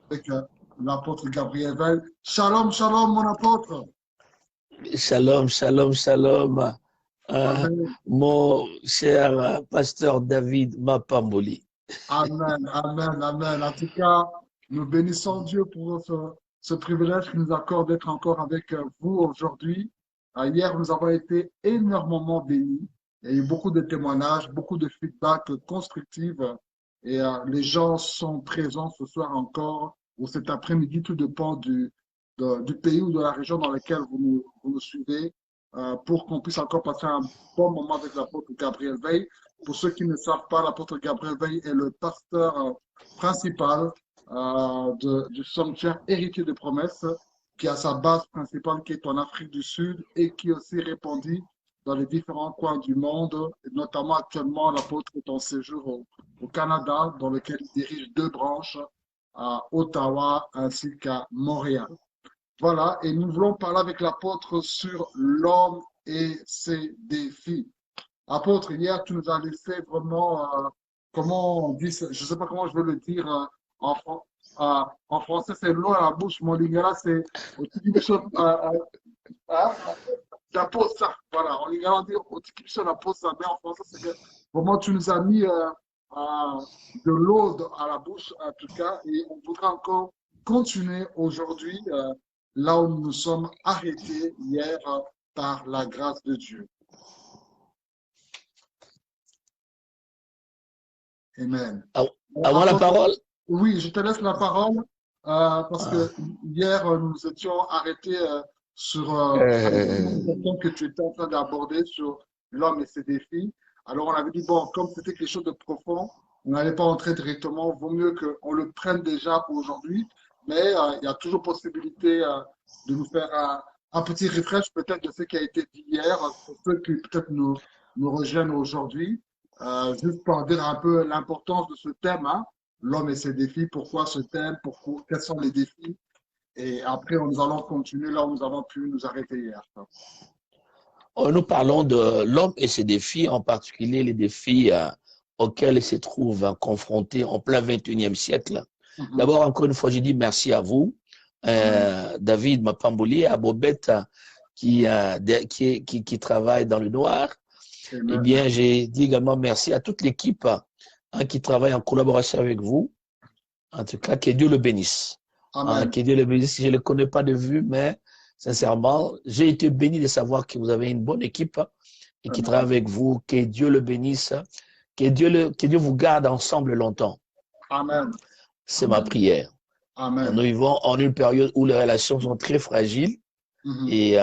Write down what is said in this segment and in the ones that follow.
avec l'apôtre Gabriel Veil. Shalom, shalom, mon apôtre. Shalom, shalom, shalom. Amen, Mon cher pasteur David Mapamboli. amen, amen, amen. En tout cas, nous bénissons Dieu pour ce privilège qu'il nous accorde d'être encore avec vous aujourd'hui. Hier, nous avons été énormément bénis. Il y a eu beaucoup de témoignages, beaucoup de feedback constructifs. Et les gens sont présents ce soir encore ou cet après-midi. Tout dépend du pays ou de la région dans laquelle vous nous suivez pour qu'on puisse encore passer un bon moment avec l'apôtre Gabriel Veil. Pour ceux qui ne savent pas, l'apôtre Gabriel Veil est le pasteur principal du sanctuaire Héritier de Promesses, qui a sa base principale qui est en Afrique du Sud et qui est aussi répandue dans les différents coins du monde. Et notamment actuellement, l'apôtre est en séjour au Canada, dans lequel il dirige 2 branches à Ottawa ainsi qu'à Montréal. Voilà, et nous voulons parler avec l'apôtre sur l'homme et ses défis. Apôtre, hier, tu nous as laissé vraiment, comment on dit, je ne sais pas comment je veux le dire en, en français, c'est l'eau à la bouche, mon lingala, c'est la pause, ça, voilà, en lingala, on dit la pause, ça, mais en français, c'est que vraiment, tu nous as mis de l'eau à la bouche, en tout cas, et on voudra encore continuer aujourd'hui là où nous nous sommes arrêtés hier par la grâce de Dieu. Amen. Avant la parole? Oui, je te laisse la parole parce que hier, nous étions arrêtés sur la question que tu étais en train d'aborder sur l'homme et ses défis. Alors, on avait dit, bon, comme c'était quelque chose de profond, on n'allait pas entrer directement. Vaut mieux qu'on le prenne déjà pour aujourd'hui. Mais il y a toujours possibilité de nous faire un petit refresh peut-être de ce qui a été dit hier pour ceux qui peut-être nous rejoignent aujourd'hui. Juste pour dire un peu l'importance de ce thème, hein, l'homme et ses défis, pourquoi ce thème, quels sont les défis. Et après, nous allons continuer là où nous avons pu nous arrêter hier. Nous parlons de l'homme et ses défis, en particulier les défis auxquels il se trouve confronté en plein 21e siècle. D'abord, encore une fois, je dis merci à vous, David Mapamboli, à Bobette qui travaille dans le noir. Eh bien, j'ai dit également merci à toute l'équipe qui travaille en collaboration avec vous. En tout cas, que Dieu le bénisse. Que Dieu le bénisse. Je ne le connais pas de vue, mais sincèrement, j'ai été béni de savoir que vous avez une bonne équipe et qui travaille avec vous. Que Dieu le bénisse. Que Dieu vous garde ensemble longtemps. Amen. C'est ma prière. Amen. Nous vivons en une période où les relations sont très fragiles et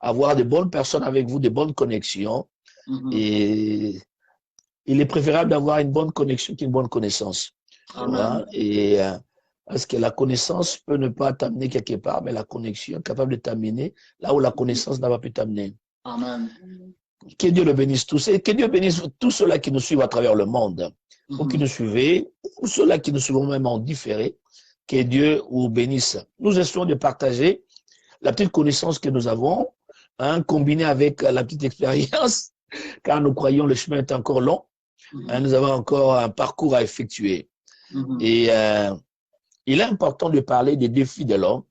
avoir de bonnes personnes avec vous, de bonnes connexions. Et il est préférable d'avoir une bonne connexion qu'une bonne connaissance. Et parce que la connaissance peut ne pas t'amener quelque part, mais la connexion est capable de t'amener là où la connaissance n'a pas pu t'amener. Amen. Que Dieu le bénisse tous et que Dieu bénisse tous ceux-là qui nous suivent à travers le monde, ou qui nous suivez, ou ceux-là qui nous suivent même en différé. Que Dieu vous bénisse. Nous essayons de partager la petite connaissance que nous avons, combinée avec la petite expérience, car nous croyons le chemin est encore long. Nous avons encore un parcours à effectuer. Et il est important de parler des défis de l'homme,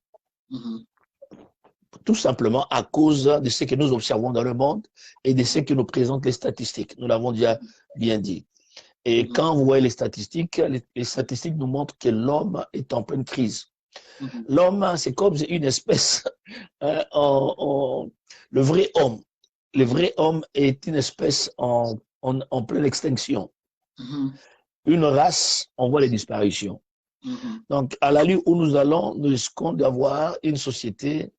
tout simplement à cause de ce que nous observons dans le monde et de ce que nous présentent les statistiques. Nous l'avons déjà bien dit. Et quand vous voyez les statistiques nous montrent que l'homme est en pleine crise. L'homme, c'est comme une espèce, le vrai homme. Le vrai homme est une espèce en pleine extinction. Une race, on voit les disparitions. Donc, à l'allure où nous allons, nous risquons d'avoir une société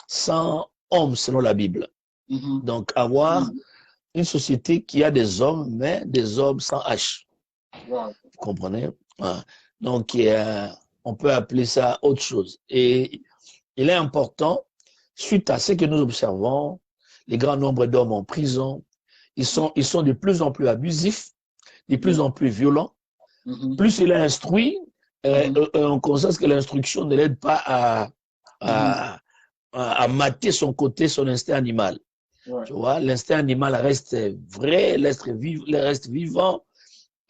sans hommes, selon la Bible. Donc, avoir une société qui a des hommes, mais des hommes sans H. Vous comprenez? Donc, on peut appeler ça autre chose. Et il est important, suite à ce que nous observons, les grands nombres d'hommes en prison, ils sont de plus en plus abusifs, de plus en plus violents. Plus il est instruit, on constate que l'instruction ne l'aide pas à mater son côté, son instinct animal. Tu vois, l'instinct animal reste vrai, reste vivant,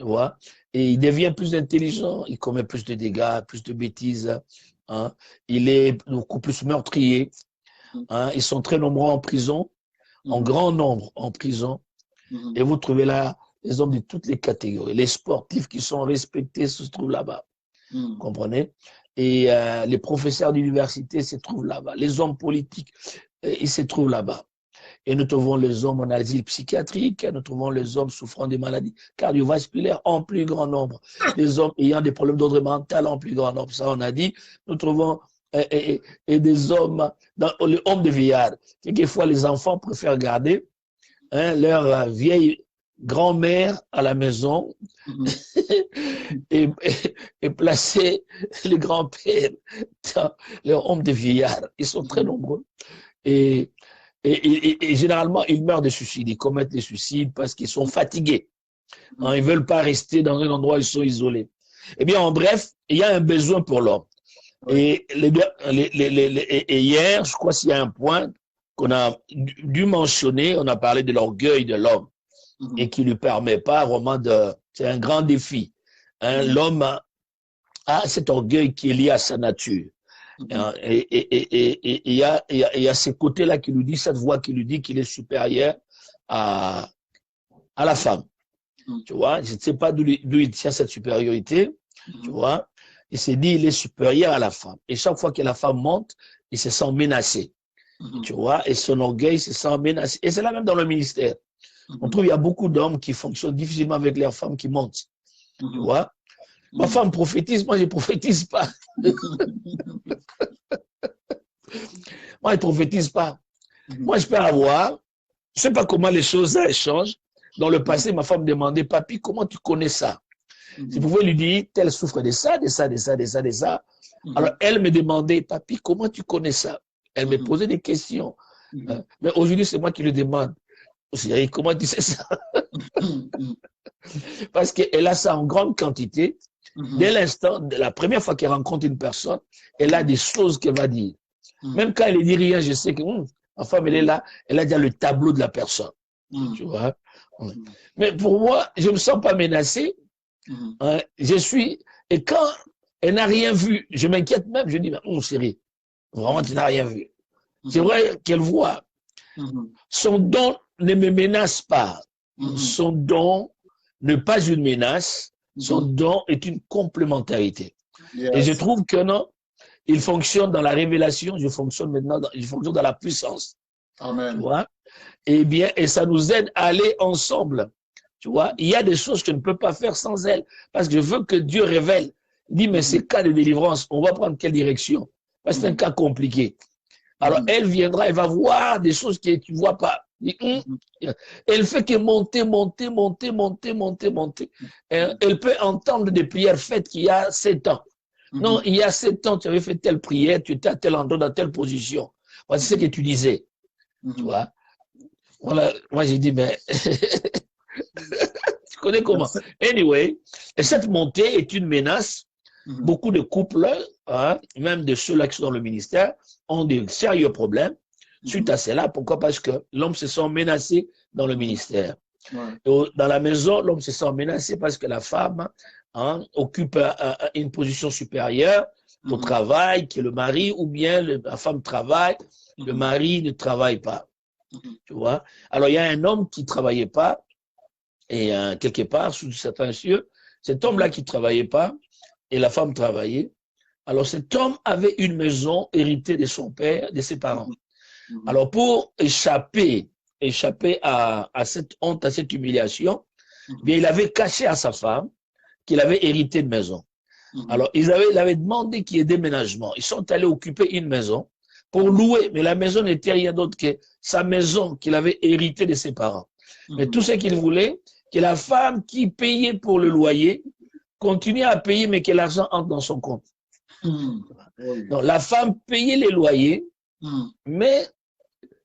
tu vois, et il devient plus intelligent, il commet plus de dégâts, plus de bêtises, hein. Il est beaucoup plus meurtrier, hein. Ils sont très nombreux en prison, en grand nombre en prison, et vous trouvez là les hommes de toutes les catégories. Les sportifs qui sont respectés se trouvent là-bas, vous comprenez? Et les professeurs d'université se trouvent là-bas. Les hommes politiques, ils se trouvent là-bas. Et nous trouvons les hommes en asile psychiatrique, nous trouvons les hommes souffrant de maladies cardiovasculaires en plus grand nombre, les hommes ayant des problèmes d'ordre mental en plus grand nombre. Ça, on a dit. Nous trouvons et des hommes, les hommes de vieillard. Quelquefois, les enfants préfèrent garder leur vieille grand-mère à la maison et placer les grands-pères dans leur homme de vieillard. Ils sont très nombreux. Et généralement, ils meurent de suicide. Ils commettent des suicides parce qu'ils sont fatigués. Hein, ils ne veulent pas rester dans un endroit où ils sont isolés. Eh bien, en bref, il y a un besoin pour l'homme. Et hier, je crois qu'il y a un point qu'on a dû mentionner, on a parlé de l'orgueil de l'homme et qui ne lui permet pas vraiment de... C'est un grand défi. Hein, l'homme a cet orgueil qui est lié à sa nature. Et il y a ce côté-là qui nous dit, cette voix qui nous dit qu'il est supérieur à la femme. Tu vois, je ne sais pas d'où il tient cette supériorité, tu vois. Il s'est dit, il est supérieur à la femme. Et chaque fois que la femme monte, il se sent menacé. Tu vois, et son orgueil se sent menacé. Et c'est là même dans le ministère. On trouve qu'il y a beaucoup d'hommes qui fonctionnent difficilement avec leurs femmes qui montent. Tu vois. Ma femme prophétise, moi je ne prophétise pas. Moi je ne prophétise pas. Moi je peux avoir, je ne sais pas comment les choses changent. Dans le passé, ma femme me demandait, Papi, comment tu connais ça? Je pouvais lui dire, tel souffre de ça, de ça, de ça, de ça, de ça. Alors elle me demandait, Papi, comment tu connais ça? Elle me posait des questions. Mais aujourd'hui, c'est moi qui lui demande. Comment tu sais ça? Parce qu'elle a ça en grande quantité. Dès l'instant, la première fois qu'elle rencontre une personne, elle a des choses qu'elle va dire. Même quand elle ne dit rien, je sais que ma femme, elle est là, elle a déjà le tableau de la personne. Tu vois? Mais pour moi, je ne me sens pas menacé. Hein, je suis, et quand elle n'a rien vu, je m'inquiète même, je dis, mais chérie, vraiment, tu n'as rien vu. C'est vrai qu'elle voit. Son don ne me menace pas. Son don n'est pas une menace. Son don est une complémentarité. Et je trouve que non, il fonctionne dans la révélation, je fonctionne maintenant, je fonctionne dans la puissance. Amen. Tu vois? Et bien, et ça nous aide à aller ensemble. Tu vois? Il y a des choses que je ne peux pas faire sans elle. Parce que je veux que Dieu révèle. Il dit, mais ces cas de délivrance, on va prendre quelle direction? Parce que c'est un cas compliqué. Alors, elle viendra, elle va voir des choses que tu ne vois pas. Elle fait que monter. Elle peut entendre des prières faites qu'il y a 7 ans. Non, il y a 7 ans, tu avais fait telle prière, tu étais à tel endroit, dans telle position. Voici ce que tu disais. Tu vois? Voilà, moi j'ai dit, mais tu connais comment? Anyway, et cette montée est une menace. Beaucoup de couples, hein, même de ceux-là qui sont dans le ministère, ont de sérieux problèmes suite à cela. Pourquoi? Parce que l'homme se sent menacé dans le ministère. Dans la maison, l'homme se sent menacé parce que la femme occupe une position supérieure au travail, que le mari, ou bien la femme travaille, le mari ne travaille pas. Tu vois? Alors, il y a un homme qui ne travaillait pas, et quelque part, sous certains cieux, cet homme-là qui ne travaillait pas, et la femme travaillait. Alors cet homme avait une maison héritée de son père, de ses parents. Alors pour échapper à cette honte, à cette humiliation, bien, il avait caché à sa femme qu'il avait hérité une maison. Alors il avait demandé qu'il y ait déménagement. Ils sont allés occuper une maison pour louer, mais la maison n'était rien d'autre que sa maison qu'il avait héritée de ses parents. Mais tout ce qu'il voulait, que la femme qui payait pour le loyer continue à payer, mais que l'argent entre dans son compte. Donc, la femme payait les loyers, mais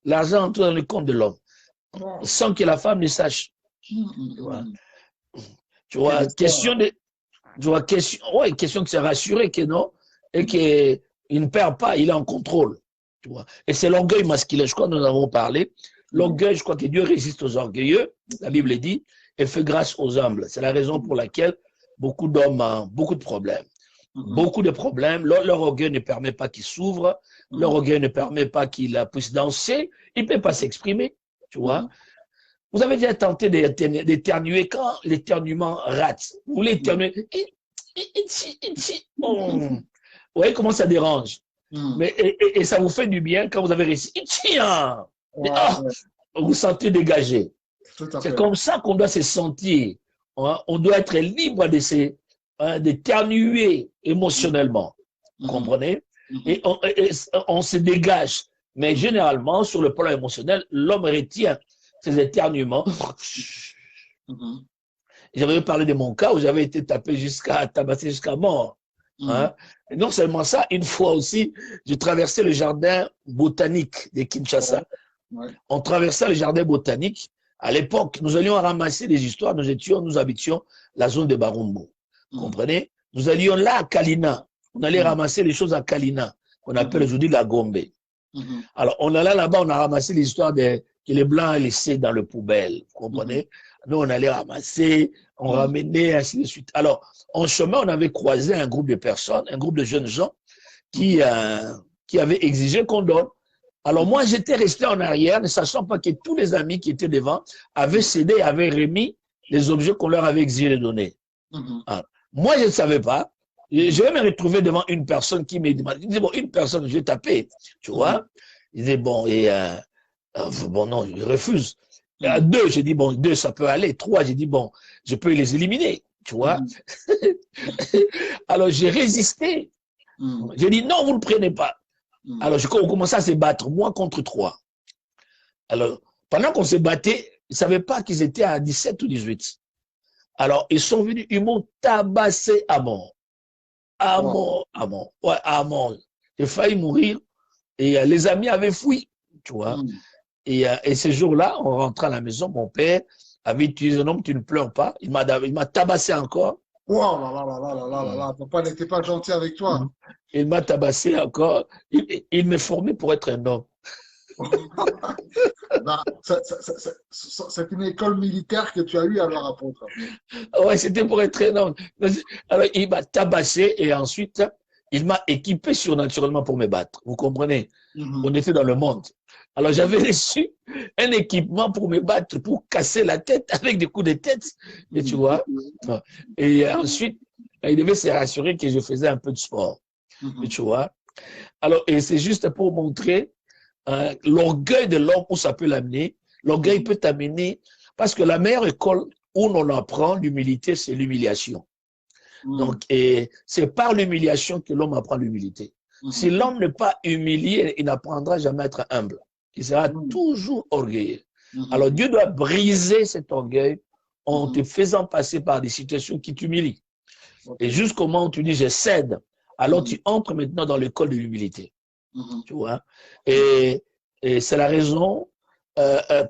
l'argent entre dans le compte de l'homme, sans que la femme ne sache. Tu vois, question de se rassurer que non, et qu'il ne perd pas, il est en contrôle. Tu vois. Et c'est l'orgueil masculin, je crois que nous en avons parlé. L'orgueil, je crois que Dieu résiste aux orgueilleux, la Bible dit, elle fait grâce aux humbles. C'est la raison pour laquelle beaucoup d'hommes ont beaucoup de problèmes. Beaucoup de problèmes. Leur orgueil ne permet pas qu'ils s'ouvrent. Leur orgueil ne permet pas qu'ils puissent danser. Ils ne peuvent pas s'exprimer. Tu vois. Vous avez déjà tenté d'éternuer quand l'éternuement rate. Vous voulez éternuer. Vous voyez comment ça dérange. Mais, et ça vous fait du bien quand vous avez réussi. Vous vous sentez dégagé. C'est comme ça qu'on doit se sentir. Hein? On doit être libre d'éternuer émotionnellement. Vous comprenez? Et on se dégage. Mais généralement, sur le plan émotionnel, l'homme retient ses éternuements. J'avais parlé de mon cas où j'avais été tabassé jusqu'à mort. Hein? Et non seulement ça, une fois aussi, j'ai traversé le jardin botanique de Kinshasa. On traversait le jardin botanique. À l'époque, nous allions ramasser des histoires. Nous habitions la zone de Barumbu. Vous comprenez? Nous allions là à Kalina. On allait ramasser les choses à Kalina, qu'on appelle aujourd'hui la Gombe. Alors, on allait là-bas, on a ramassé les histoires que les Blancs laissaient dans le poubelle. Vous comprenez? Nous, on allait ramasser, on ramenait, ainsi de suite. Alors, en chemin, on avait croisé un groupe de personnes, un groupe de jeunes gens qui avaient exigé qu'on donne. Alors moi, j'étais resté en arrière, ne sachant pas que tous les amis qui étaient devant avaient cédé, avaient remis les objets qu'on leur avait exigé de donner. Alors, moi, je ne savais pas. Je vais me retrouver devant une personne qui me demande, il disait, bon, une personne, je vais taper, tu vois. Il disait, bon, bon, non, je refuse. À deux, j'ai dit, bon, deux, ça peut aller. Trois, j'ai dit, bon, je peux les éliminer, tu vois. Alors, j'ai résisté. J'ai dit, non, vous ne le prenez pas. Alors, on commençait à se battre, moi contre trois. Alors, pendant qu'on se battait, ils ne savaient pas qu'ils étaient à 17 ou 18. Alors, ils sont venus, ils m'ont tabassé à mort. À mort, à mort. Ouais, à mort. J'ai failli mourir. Et les amis avaient fui, tu vois. Et ce jour-là, on rentrait à la maison, mon père avait utilisé un homme, tu ne pleures pas. Il m'a tabassé encore. Wow, là. Papa n'était pas gentil avec toi. Il m'a tabassé encore. Il m'est formé pour être un homme. C'est une école militaire que tu as eue alors, apôtre. Ouais, c'était pour être un homme. Alors, il m'a tabassé et ensuite, il m'a équipé surnaturellement pour me battre. Vous comprenez? On était dans le monde. Alors, j'avais reçu un équipement pour me battre, pour casser la tête avec des coups de tête. Et tu vois? Et ensuite, il devait se rassurer que je faisais un peu de sport. Et tu vois? Alors, et c'est juste pour montrer l'orgueil de l'homme où ça peut l'amener. L'orgueil peut t'amener, parce que la meilleure école où on apprend l'humilité, c'est l'humiliation. Donc, et c'est par l'humiliation que l'homme apprend l'humilité. Si l'homme n'est pas humilié, il n'apprendra jamais à être humble. Il sera toujours orgueilleux. Alors, Dieu doit briser cet orgueil en te faisant passer par des situations qui t'humilient. Et jusqu'au moment où tu dis, je cède, alors tu entres maintenant dans l'école de l'humilité. Tu vois? Et c'est la raison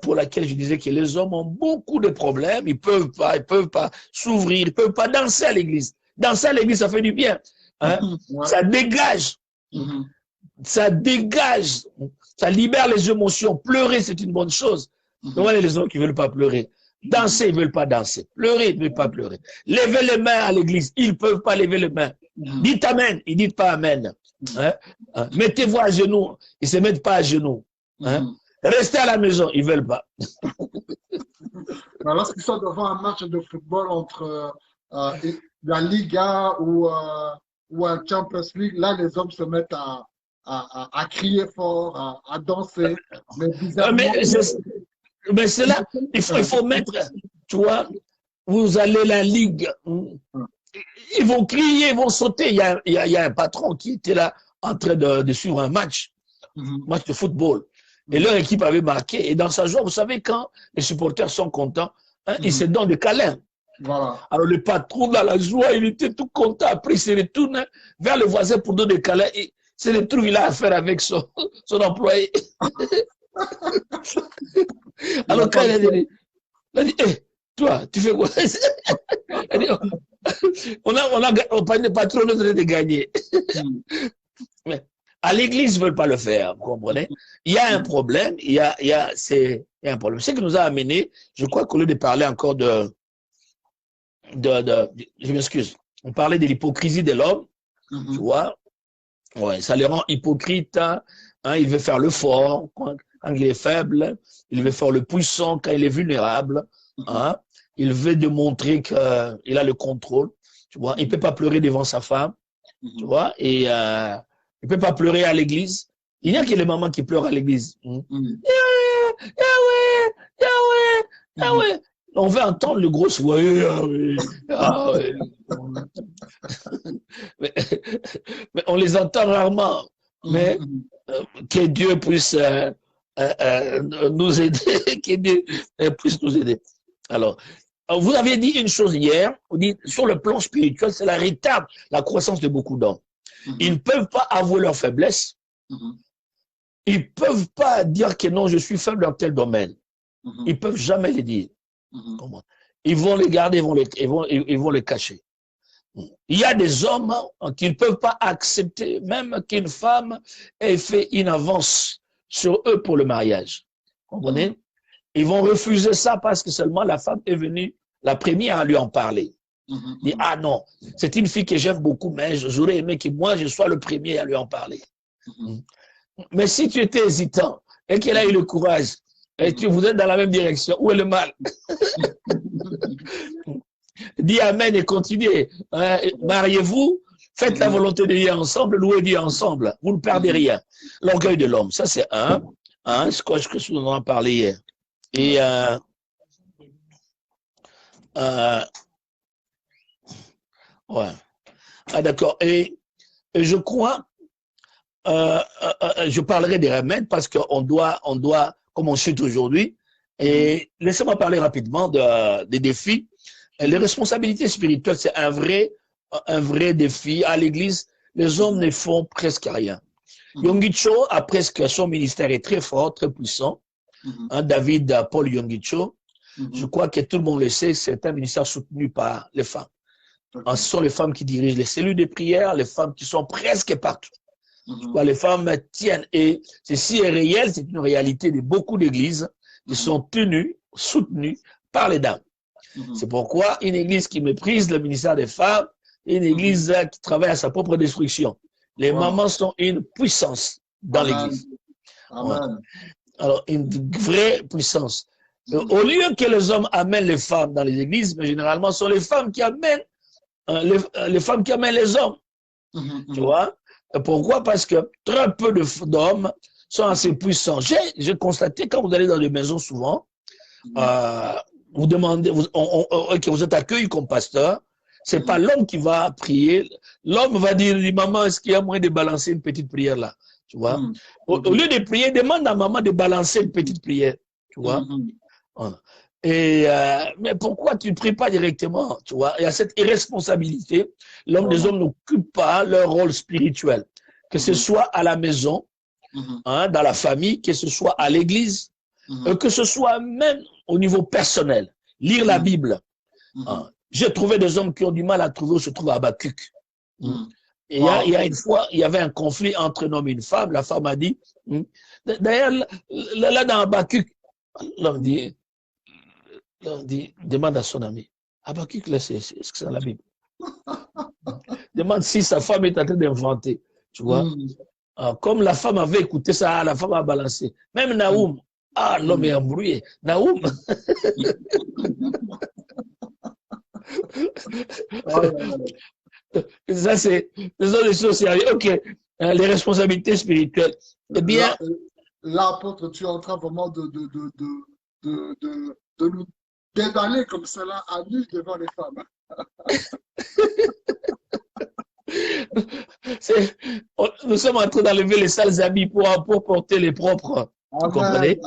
pour laquelle je disais que les hommes ont beaucoup de problèmes. Ils peuvent pas s'ouvrir, ils peuvent pas danser à l'église. Danser à l'église, ça fait du bien. Hein? Ça dégage. Ça dégage. Ça libère les émotions. Pleurer, c'est une bonne chose. Donc, les gens qui ne veulent pas pleurer. Danser, ils ne veulent pas danser. Pleurer, ils ne veulent pas pleurer. Lever les mains à l'église, ils ne peuvent pas lever les mains. Dites Amen, ils ne disent pas Amen. Hein? Mettez-vous à genoux, ils ne se mettent pas à genoux. Hein? Restez à la maison, ils ne veulent pas. Lorsqu'ils sont devant un match de football entre la Liga ou un Champions League, là, les hommes se mettent à crier fort, à danser. Mais bizarrement, mais c'est là, il faut mettre, tu vois, vous allez la Ligue, ils vont crier, ils vont sauter. Il y a un patron qui était là en train de suivre un match de football. Et leur équipe avait marqué. Et dans sa joie, vous savez, quand les supporters sont contents, ils se donnent des câlins. Voilà. Alors le patron, dans la joie, il était tout content. Après, il se retourne vers le voisin pour donner des câlins. C'est le truc qu'il a à faire avec son employé. Alors quand il a dit, hey, toi, tu fais quoi? on a le patron de gagner. Mais à l'église, ils ne veulent pas le faire, vous comprenez? Il y a un problème, il y a un problème. Ce qui nous a amené, je crois qu'au lieu de parler encore de je m'excuse, on parlait de l'hypocrisie de l'homme, tu vois. Ouais, ça les rend hypocrites. Hein, il veut faire le fort quand il est faible. Il veut faire le puissant quand il est vulnérable. Hein, il veut démontrer qu'il a le contrôle. Tu vois, il peut pas pleurer devant sa femme. Tu vois, et il peut pas pleurer à l'église. Il n'y a que les mamans qui pleurent à l'église. Yahweh, Yahweh, Yahweh. On veut entendre le gros ouais, Yahweh. Mais on les entend rarement. Mais que Dieu puisse nous aider, que Dieu puisse nous aider. Alors, vous avez dit une chose hier, vous dites sur le plan spirituel, c'est la retarde la croissance de beaucoup d'hommes. Ils ne peuvent pas avouer leur faiblesse. Ils ne peuvent pas dire que non, je suis faible dans tel domaine. Ils ne peuvent jamais le dire. Ils vont les garder, ils vont les cacher. Il y a des hommes qui ne peuvent pas accepter même qu'une femme ait fait une avance sur eux pour le mariage. Vous comprenez? Ils vont refuser ça parce que seulement la femme est venue la première à lui en parler. Dit, ah non, c'est une fille que j'aime beaucoup, mais j'aurais aimé que moi, je sois le premier à lui en parler. Mais si tu étais hésitant et qu'elle a eu le courage et que vous êtes dans la même direction, où est le mal? Dis Amen et continuez. Mariez-vous, faites la volonté de Dieu ensemble, louez Dieu ensemble. Vous ne perdez rien. L'orgueil de l'homme, ça c'est ce que je vous en ai parlé hier. Et ouais. Ah d'accord. Et je crois, je parlerai des remèdes parce qu'on doit, comme on suit aujourd'hui, et laissez-moi parler rapidement des défis. Les responsabilités spirituelles, c'est un vrai défi. À l'église, les hommes ne font presque rien. Yonggi Cho a presque, son ministère est très fort, très puissant. Paul Yonggi Cho, je crois que tout le monde le sait, c'est un ministère soutenu par les femmes. Ce sont les femmes qui dirigent les cellules de prière, les femmes qui sont presque partout. Les femmes tiennent, et ceci est réel, c'est une réalité de beaucoup d'églises qui sont tenues, soutenues par les dames. C'est pourquoi une église qui méprise le ministère des femmes est une église qui travaille à sa propre destruction. Les mamans sont une puissance dans l'église. Alors, une vraie puissance. Au lieu que les hommes amènent les femmes dans les églises, mais généralement, ce sont les femmes qui amènent les femmes qui amènent les hommes. Tu vois? Pourquoi? Parce que très peu d'hommes sont assez puissants. J'ai constaté, quand vous allez dans des maisons souvent, vous demandez, que vous êtes accueilli comme pasteur, c'est pas l'homme qui va prier. L'homme va dire, maman, est-ce qu'il y a moyen de balancer une petite prière là? Tu vois? Au lieu de prier, demande à maman de balancer une petite prière. Tu vois? Et, mais pourquoi tu ne pries pas directement? Tu vois? Il y a cette irresponsabilité. L'homme des hommes n'occupe pas leur rôle spirituel. Que ce soit à la maison, dans la famille, que ce soit à l'église, que ce soit même au niveau personnel. Lire la Bible. J'ai trouvé des hommes qui ont du mal à trouver où se trouve Habakkuk. Et il y a une fois, il y avait un conflit entre un homme et une femme. La femme a dit, d'ailleurs, là dans Habakkuk, l'homme dit, demande à son ami, Habakkuk, là, est-ce que c'est dans la Bible? Demande si sa femme est en train d'inventer. Tu vois? Comme la femme avait écouté ça, la femme a balancé. Même Naoum, l'homme est embrouillé. Naoum. Ça, c'est des choses sérieuses. Ok, les responsabilités spirituelles. Eh bien. Là, apôtre, tu es en train vraiment de nous déballer comme cela à nu devant les femmes. Nous sommes en train d'enlever les sales habits pour porter les propres. Vous comprenez?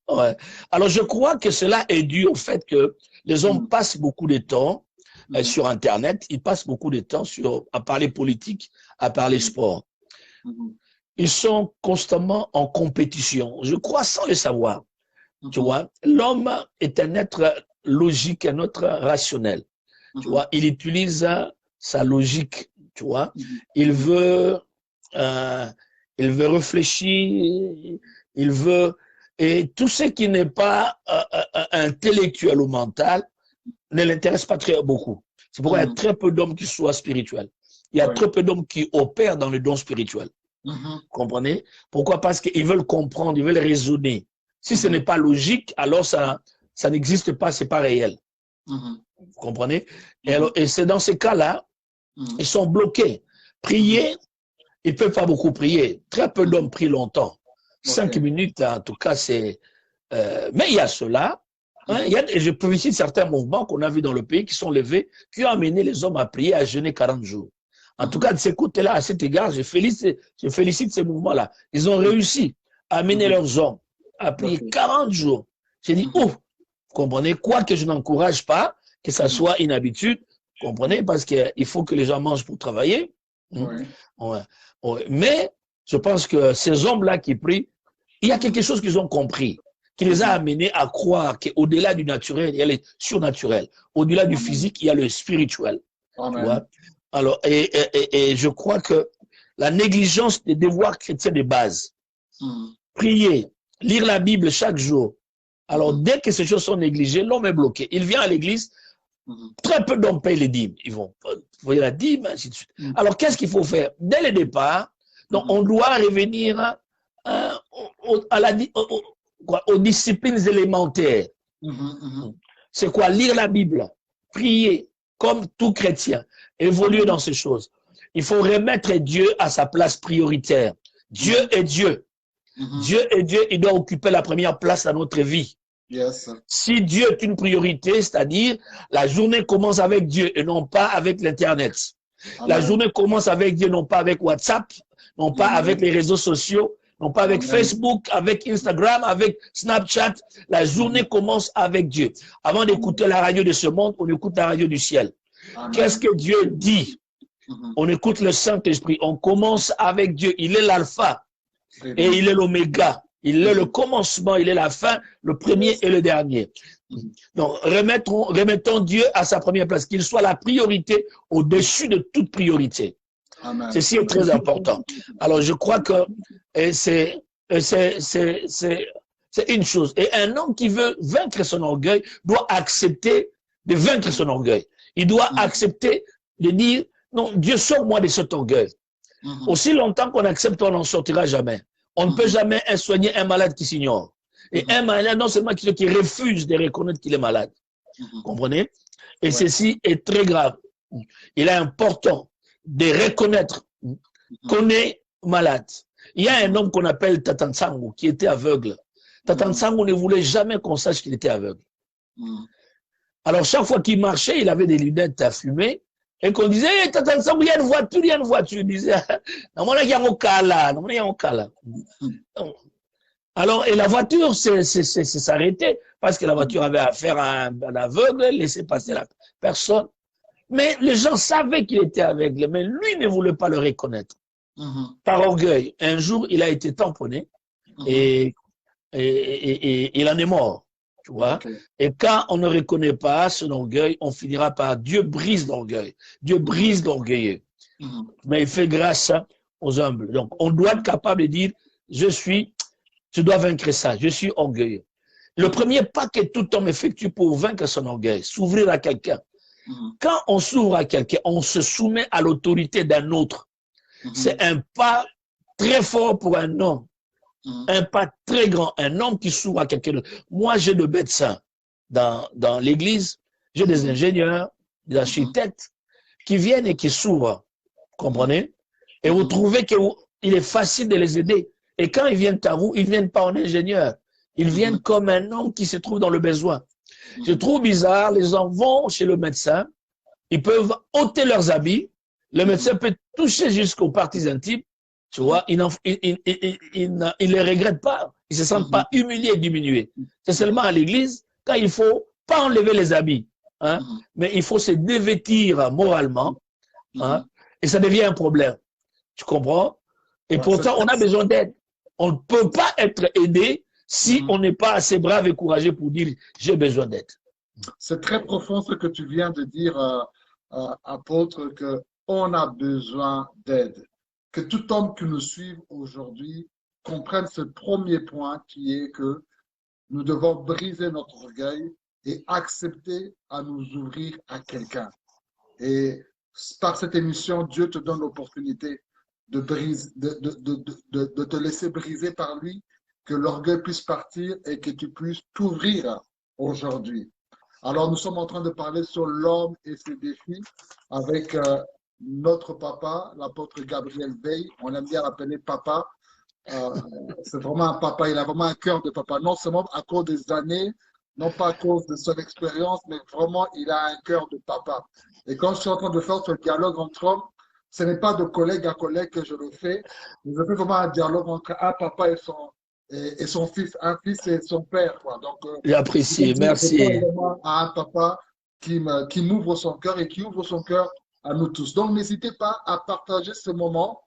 Ouais. Alors, je crois que cela est dû au fait que les hommes passent beaucoup de temps sur Internet, ils passent beaucoup de temps à parler politique, à parler sport. Ils sont constamment en compétition. Je crois sans le savoir. Tu vois, l'homme est un être logique, un être rationnel. Tu vois, il utilise sa logique. Tu vois, il veut réfléchir, et tout ce qui n'est pas intellectuel ou mental ne l'intéresse pas très beaucoup. C'est pourquoi il y a très peu d'hommes qui soient spirituels. Il y a très peu d'hommes qui opèrent dans le don spirituel. Vous comprenez? Pourquoi? Parce qu'ils veulent comprendre, ils veulent raisonner. Si ce n'est pas logique, alors ça n'existe pas, c'est pas réel. Vous comprenez? Et c'est dans ces cas-là, ils sont bloqués. Prier, ils ne peuvent pas beaucoup prier. Très peu d'hommes prient longtemps. 5 minutes, en tout cas, c'est... mais il y a cela. Hein, et je félicite certains mouvements qu'on a vus dans le pays qui sont levés, qui ont amené les hommes à prier, à jeûner 40 jours. En tout cas, de ces côtés-là, à cet égard, je félicite ces mouvements-là. Ils ont réussi à amener leurs hommes à prier 40 jours. J'ai dit, ouf, vous comprenez, quoi que je n'encourage pas, que ça soit une habitude, vous comprenez, parce qu'il faut que les gens mangent pour travailler. Mais je pense que ces hommes-là qui prient, il y a quelque chose qu'ils ont compris, qui les a amenés à croire qu'au-delà du naturel, il y a le surnaturel. Au-delà du physique, il y a le spirituel. Tu vois? Alors, et je crois que la négligence des devoirs chrétiens de base, prier, lire la Bible chaque jour, alors dès que ces choses sont négligées, l'homme est bloqué. Il vient à l'église, très peu d'hommes payent les dîmes. Ils vont payer la dîme, ainsi de suite. Alors, qu'est-ce qu'il faut faire? Dès le départ, donc, on doit revenir aux disciplines élémentaires. C'est quoi? Lire la Bible, prier, comme tout chrétien, évoluer dans ces choses. Il faut remettre Dieu à sa place prioritaire. Dieu est Dieu. Dieu est Dieu, il doit occuper la première place dans notre vie. Si Dieu est une priorité, c'est-à-dire la journée commence avec Dieu et non pas avec l'Internet. La journée commence avec Dieu, non pas avec WhatsApp, non pas avec les réseaux sociaux, non pas avec Facebook, avec Instagram, avec Snapchat. La journée commence avec Dieu. Avant d'écouter la radio de ce monde, on écoute la radio du ciel. Qu'est-ce que Dieu dit? On écoute le Saint-Esprit. On commence avec Dieu. Il est l'alpha et il est l'oméga. Il est le commencement, il est la fin, le premier et le dernier. Donc, remettons Dieu à sa première place, qu'il soit la priorité au-dessus de toute priorité. Ceci est très important. Alors, je crois que c'est une chose. Et un homme qui veut vaincre son orgueil doit accepter de vaincre son orgueil. Il doit accepter de dire, non, Dieu, sors-moi de cet orgueil. Aussi longtemps qu'on accepte, on n'en sortira jamais. On ne peut jamais soigner un malade qui s'ignore. Et un malade, non seulement qui refuse de reconnaître qu'il est malade. Vous comprenez? Et ceci est très grave. Il est important de reconnaître qu'on est malade. Il y a un homme qu'on appelle Tatansango qui était aveugle. Tatansango ne voulait jamais qu'on sache qu'il était aveugle. Alors, chaque fois qu'il marchait, il avait des lunettes à fumer. Et qu'on disait, hey, Tatansango, il y a une voiture, il y a une voiture. Il disait, il y a un cas. Alors, et la voiture s'arrêtait parce que la voiture avait affaire à un aveugle, laissait passer la personne. Mais les gens savaient qu'il était aveugle, mais lui ne voulait pas le reconnaître. Par orgueil. Un jour, il a été tamponné et il en est mort. Tu vois? Et quand on ne reconnaît pas son orgueil, on finira par Dieu brise l'orgueil. Dieu brise l'orgueilleux. Mais il fait grâce aux humbles. Donc, on doit être capable de dire, je dois vaincre ça, je suis orgueilleux. Le premier pas que tout homme effectue pour vaincre son orgueil, s'ouvrir à quelqu'un. Quand on s'ouvre à quelqu'un, on se soumet à l'autorité d'un autre. C'est un pas très fort pour un homme. Un pas très grand. Un homme qui s'ouvre à quelqu'un d'autre. Moi, j'ai des médecins dans l'église, j'ai des ingénieurs, des architectes qui viennent et qui s'ouvrent. Comprenez? Et vous trouvez qu'il est facile de les aider. Et quand ils viennent à vous, ils ne viennent pas en ingénieur. Ils viennent comme un homme qui se trouve dans le besoin. Je trouve bizarre, les gens vont chez le médecin, ils peuvent ôter leurs habits, le médecin peut toucher jusqu'aux parties intimes, tu vois, ils ne les regrettent pas, ils ne se sentent pas humiliés, diminués. C'est seulement à l'église, quand il ne faut pas enlever les habits, hein, mais il faut se dévêtir moralement, hein, et ça devient un problème. Tu comprends? Et pourtant, on a besoin d'aide. On ne peut pas être aidé si on n'est pas assez brave et courageux pour dire « j'ai besoin d'aide ». C'est très profond ce que tu viens de dire, apôtre, qu'on a besoin d'aide. Que tout homme qui nous suive aujourd'hui comprenne ce premier point qui est que nous devons briser notre orgueil et accepter à nous ouvrir à quelqu'un. Et par cette émission, Dieu te donne l'opportunité de te laisser briser par lui, que l'orgueil puisse partir et que tu puisses t'ouvrir aujourd'hui. Alors, nous sommes en train de parler sur l'homme et ses défis avec notre papa, l'apôtre Gabriel Veil. On aime bien l'appeler papa. C'est vraiment un papa, il a vraiment un cœur de papa. Non seulement à cause des années, non pas à cause de son expérience, mais vraiment, il a un cœur de papa. Et quand je suis en train de faire ce dialogue entre hommes, ce n'est pas de collègue à collègue que je le fais. Je fais vraiment un dialogue entre un papa et son fils, un fils et son père, quoi. Donc, J'apprécie, je parle merci. vraiment à un papa qui m'ouvre son cœur et qui ouvre son cœur à nous tous. Donc, n'hésitez pas à partager ce moment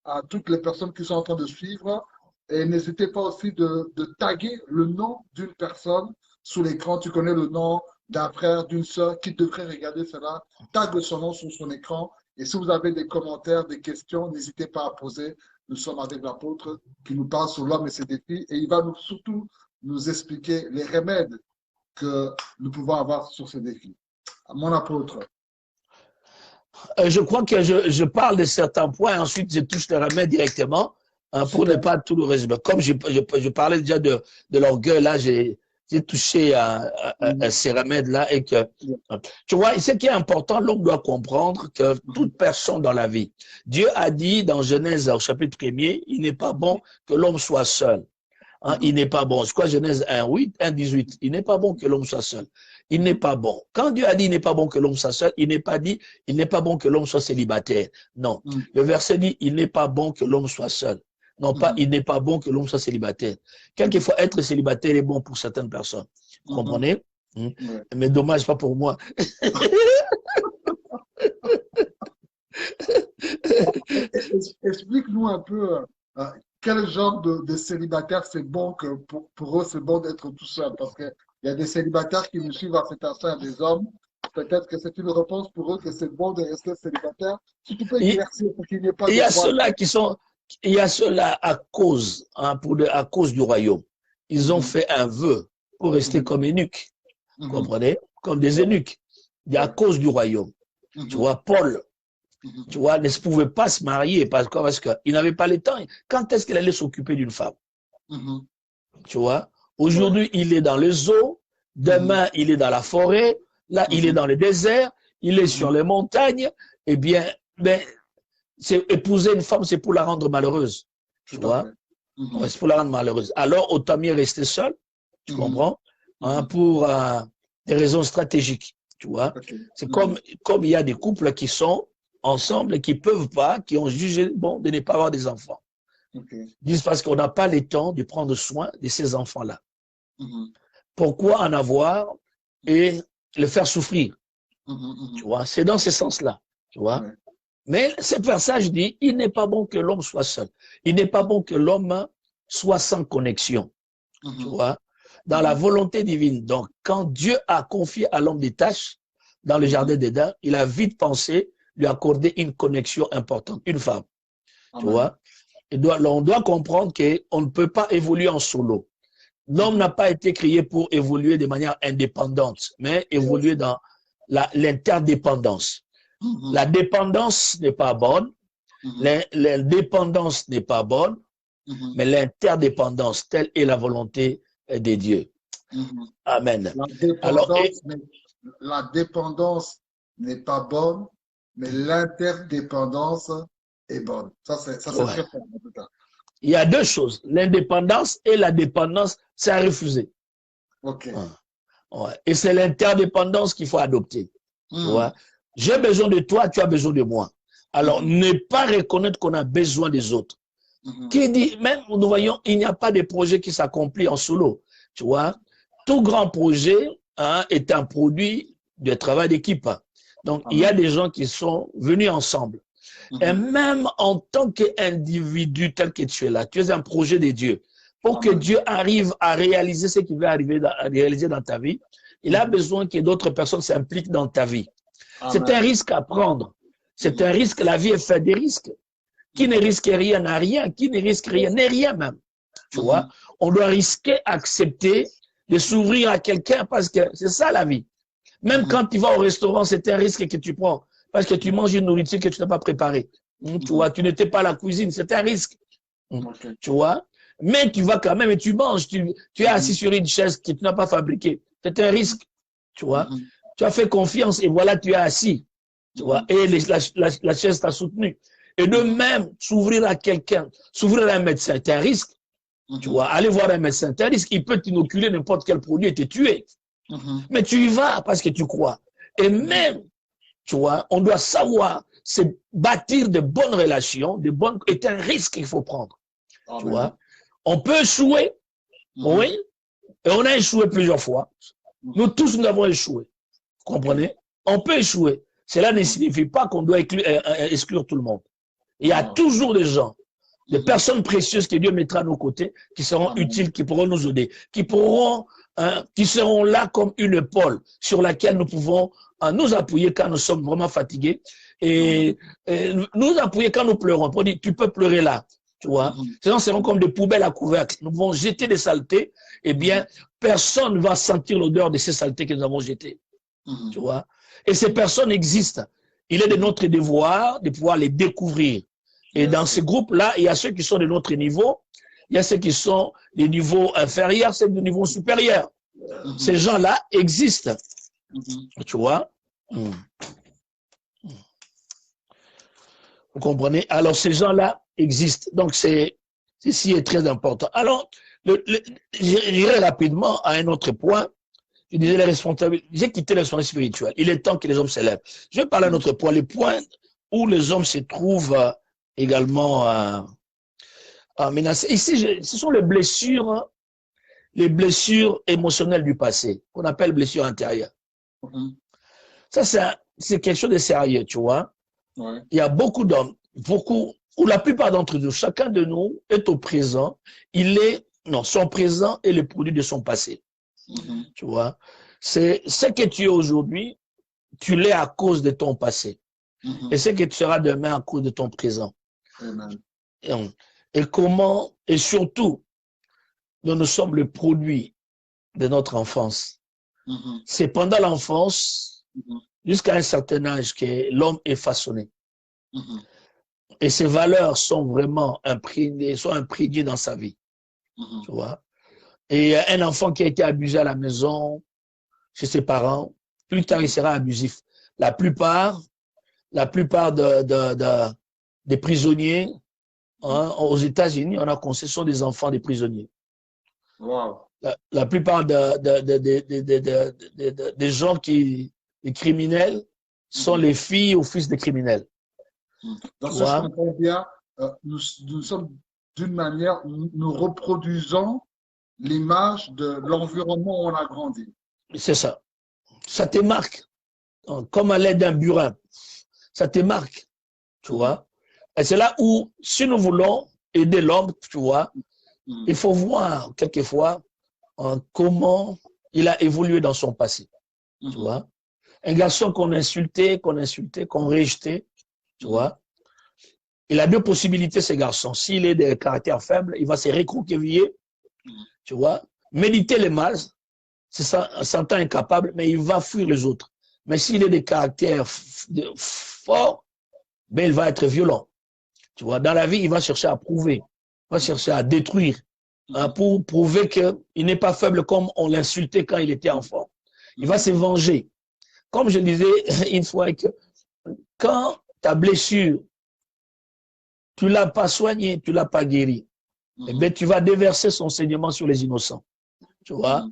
à toutes les personnes qui sont en train de suivre. Et n'hésitez pas aussi de taguer le nom d'une personne sous l'écran. Tu connais le nom d'un frère, d'une sœur qui devrait regarder cela. Tague son nom sur son écran. Et si vous avez des commentaires, des questions, n'hésitez pas à poser. Nous sommes avec l'apôtre qui nous parle sur l'homme et ses défis. Et il va surtout nous expliquer les remèdes que nous pouvons avoir sur ces défis. Mon apôtre. Je crois que je parle de certains points, ensuite je touche les remèdes directement pour ne pas tout le résumer. Comme je parlais déjà de l'orgueil, là, j'ai touché à ces remèdes-là et que, tu vois, ce qui est important, l'homme doit comprendre que toute personne dans la vie, Dieu a dit dans Genèse au chapitre 1er, il n'est pas bon que l'homme soit seul. Il n'est pas bon. C'est quoi Genèse 1:8, 1:18? Il n'est pas bon que l'homme soit seul. Il n'est pas bon. Quand Dieu a dit il n'est pas bon que l'homme soit seul, il n'est pas dit il n'est pas bon que l'homme soit célibataire. Non. Le verset dit il n'est pas bon que l'homme soit seul. Non pas il n'est pas bon que l'homme soit célibataire. Quelquefois être célibataire est bon pour certaines personnes. Vous comprenez? Mais dommage pas pour moi. Explique-nous un peu quel genre de célibataire c'est bon que pour eux c'est bon d'être tout seul parce qu'il y a des célibataires qui nous suivent à cet instant, des hommes. Peut-être que c'est une réponse pour eux que c'est bon de rester célibataire. Si tu peux éclaircir pour qu'il n'y ait pas de il y a ceux-là qui sont, il y a ceux-là à cause, à cause du royaume. Ils ont fait un vœu pour rester comme eunuques. Vous comprenez? Comme des eunuques. Il y a à cause du royaume. Tu vois, Paul, tu vois, ne pouvait pas se marier parce qu'il n'avait pas le temps. Quand est-ce qu'il allait s'occuper d'une femme? Tu vois, aujourd'hui, il est dans les eaux, demain, il est dans la forêt, là, il est dans le désert, il est sur les montagnes. Eh bien, ben, épouser une femme, c'est pour la rendre malheureuse. Tu vois, c'est pour la rendre malheureuse. Alors, autant mieux rester seul, tu comprends, pour des raisons stratégiques. Tu vois, c'est comme il y a des couples qui sont ensemble et qui ne peuvent pas, qui ont jugé bon de ne pas avoir des enfants. Disent parce qu'on n'a pas le temps de prendre soin de ces enfants-là. Pourquoi en avoir et le faire souffrir? Tu vois, c'est dans ce sens-là. Tu vois. Mais ce passage dit, il n'est pas bon que l'homme soit seul. Il n'est pas bon que l'homme soit sans connexion. Tu vois, dans la volonté divine. Donc, quand Dieu a confié à l'homme des tâches dans le jardin d'Éden, il a vite pensé lui accorder une connexion importante, une femme. Tu vois, on doit comprendre qu'on ne peut pas évoluer en solo. L'homme n'a pas été créé pour évoluer de manière indépendante, mais évoluer dans l'interdépendance. La dépendance n'est pas bonne, l'indépendance n'est pas bonne, mais l'interdépendance, telle est la volonté de Dieu. Amen. La dépendance n'est pas bonne, mais l'interdépendance est bonne. Ça, c'est très fort en tout cas. Il y a deux choses. L'indépendance et la dépendance, c'est à refuser. Et c'est l'interdépendance qu'il faut adopter. J'ai besoin de toi, tu as besoin de moi. Alors, ne pas reconnaître qu'on a besoin des autres. Qui dit, même nous voyons, il n'y a pas de projet qui s'accomplit en solo. Tu vois, tout grand projet est un produit de travail d'équipe. Donc, il y a des gens qui sont venus ensemble. Et même en tant qu'individu tel que tu es là, tu es un projet de Dieu. Pour que Dieu arrive à réaliser ce qu'il veut arriver à réaliser dans ta vie, il a besoin que d'autres personnes s'impliquent dans ta vie. C'est un risque à prendre. C'est un risque, la vie est faite des risques. Qui ne risque rien n'a rien, qui ne risque rien n'est rien même. Tu vois, on doit risquer, accepter de s'ouvrir à quelqu'un parce que c'est ça la vie. Même quand tu vas au restaurant, c'est un risque que tu prends parce que tu manges une nourriture que tu n'as pas préparée. Tu vois, tu n'étais pas à la cuisine, c'est un risque. Tu vois, mais tu vas quand même et tu manges, tu es assis sur une chaise que tu n'as pas fabriquée. C'est un risque. Tu vois, tu as fait confiance et voilà, tu es assis. Tu vois, et la chaise t'a soutenu. Et de même, s'ouvrir à quelqu'un, s'ouvrir à un médecin, c'est un risque. Tu vois, aller voir un médecin, c'est un risque. Il peut t'inoculer n'importe quel produit et te tuer. Mais tu y vas parce que tu crois. Et même, tu vois, on doit savoir se bâtir de bonnes relations, est un risque qu'il faut prendre. Tu vois, on peut échouer, oui, et on a échoué plusieurs fois. Nous tous, nous avons échoué. Vous comprenez? On peut échouer. Cela ne signifie pas qu'on doit exclure tout le monde. Il y a toujours des gens, des personnes précieuses que Dieu mettra à nos côtés, qui seront utiles, qui pourront nous aider, qui seront là comme une épaule sur laquelle nous pouvons nous appuyer quand nous sommes vraiment fatigués et nous appuyer quand nous pleurons. Pour dire, tu peux pleurer là, tu vois. Ces gens seront comme des poubelles à couvercle. Nous pouvons jeter des saletés, eh bien, personne ne va sentir l'odeur de ces saletés que nous avons jetées, tu vois. Et ces personnes existent. Il est de notre devoir de pouvoir les découvrir. Et dans ces groupes-là, il y a ceux qui sont de notre niveau, il y a ceux qui sont des niveaux inférieurs, ceux du niveau supérieur. Ces gens-là existent. Tu vois? Vous comprenez? Alors, ces gens-là existent. Donc, ceci est très important. Alors, j'irai rapidement à un autre point. Je disais les responsabilités. J'ai quitté les responsabilités spirituelles. Il est temps que les hommes s'élèvent. Je vais parler d'un autre point. Les points où les hommes se trouvent également menacés. Ici, ce sont les blessures émotionnelles du passé, qu'on appelle blessures intérieures. Ça, c'est quelque chose de sérieux, tu vois. Il y a beaucoup d'hommes, ou la plupart d'entre nous, chacun de nous est au présent. Son présent est le produit de son passé. Tu vois. C'est ce que tu es aujourd'hui, tu l'es à cause de ton passé. Et ce que tu seras demain à cause de ton présent. Et surtout, nous sommes le produit de notre enfance. C'est pendant l'enfance, jusqu'à un certain âge, que l'homme est façonné. Et ses valeurs sont vraiment imprégnées dans sa vie. Tu vois. Et un enfant qui a été abusé à la maison, chez ses parents, plus tard, il sera abusif. La plupart des prisonniers aux États-Unis, on a constaté, sont des enfants des prisonniers. Wow. La plupart des gens des criminels sont les filles ou fils des criminels. Dans ce que je comprends bien, nous sommes d'une manière, nous reproduisons l'image de l'environnement où on a grandi. C'est ça. Ça te marque, comme à l'aide d'un burin. Ça te marque, tu vois. Et c'est là où, si nous voulons aider l'homme, tu vois, il faut voir quelquefois comment il a évolué dans son passé. Tu vois. Un garçon qu'on insultait, qu'on rejetait, tu vois. Il a deux possibilités, ce garçon. S'il est de caractère faible, il va se recroqueviller, tu vois, méditer le mal, sentant incapable, mais il va fuir les autres. Mais s'il est de caractère fort, ben il va être violent. Tu vois, dans la vie, il va chercher à prouver, il va chercher à détruire, pour prouver qu'il n'est pas faible comme on l'insultait quand il était enfant. Il va se venger. Comme je disais une fois, que quand ta blessure, tu ne l'as pas soignée, tu ne l'as pas guérie, eh bien, tu vas déverser son saignement sur les innocents. Tu vois?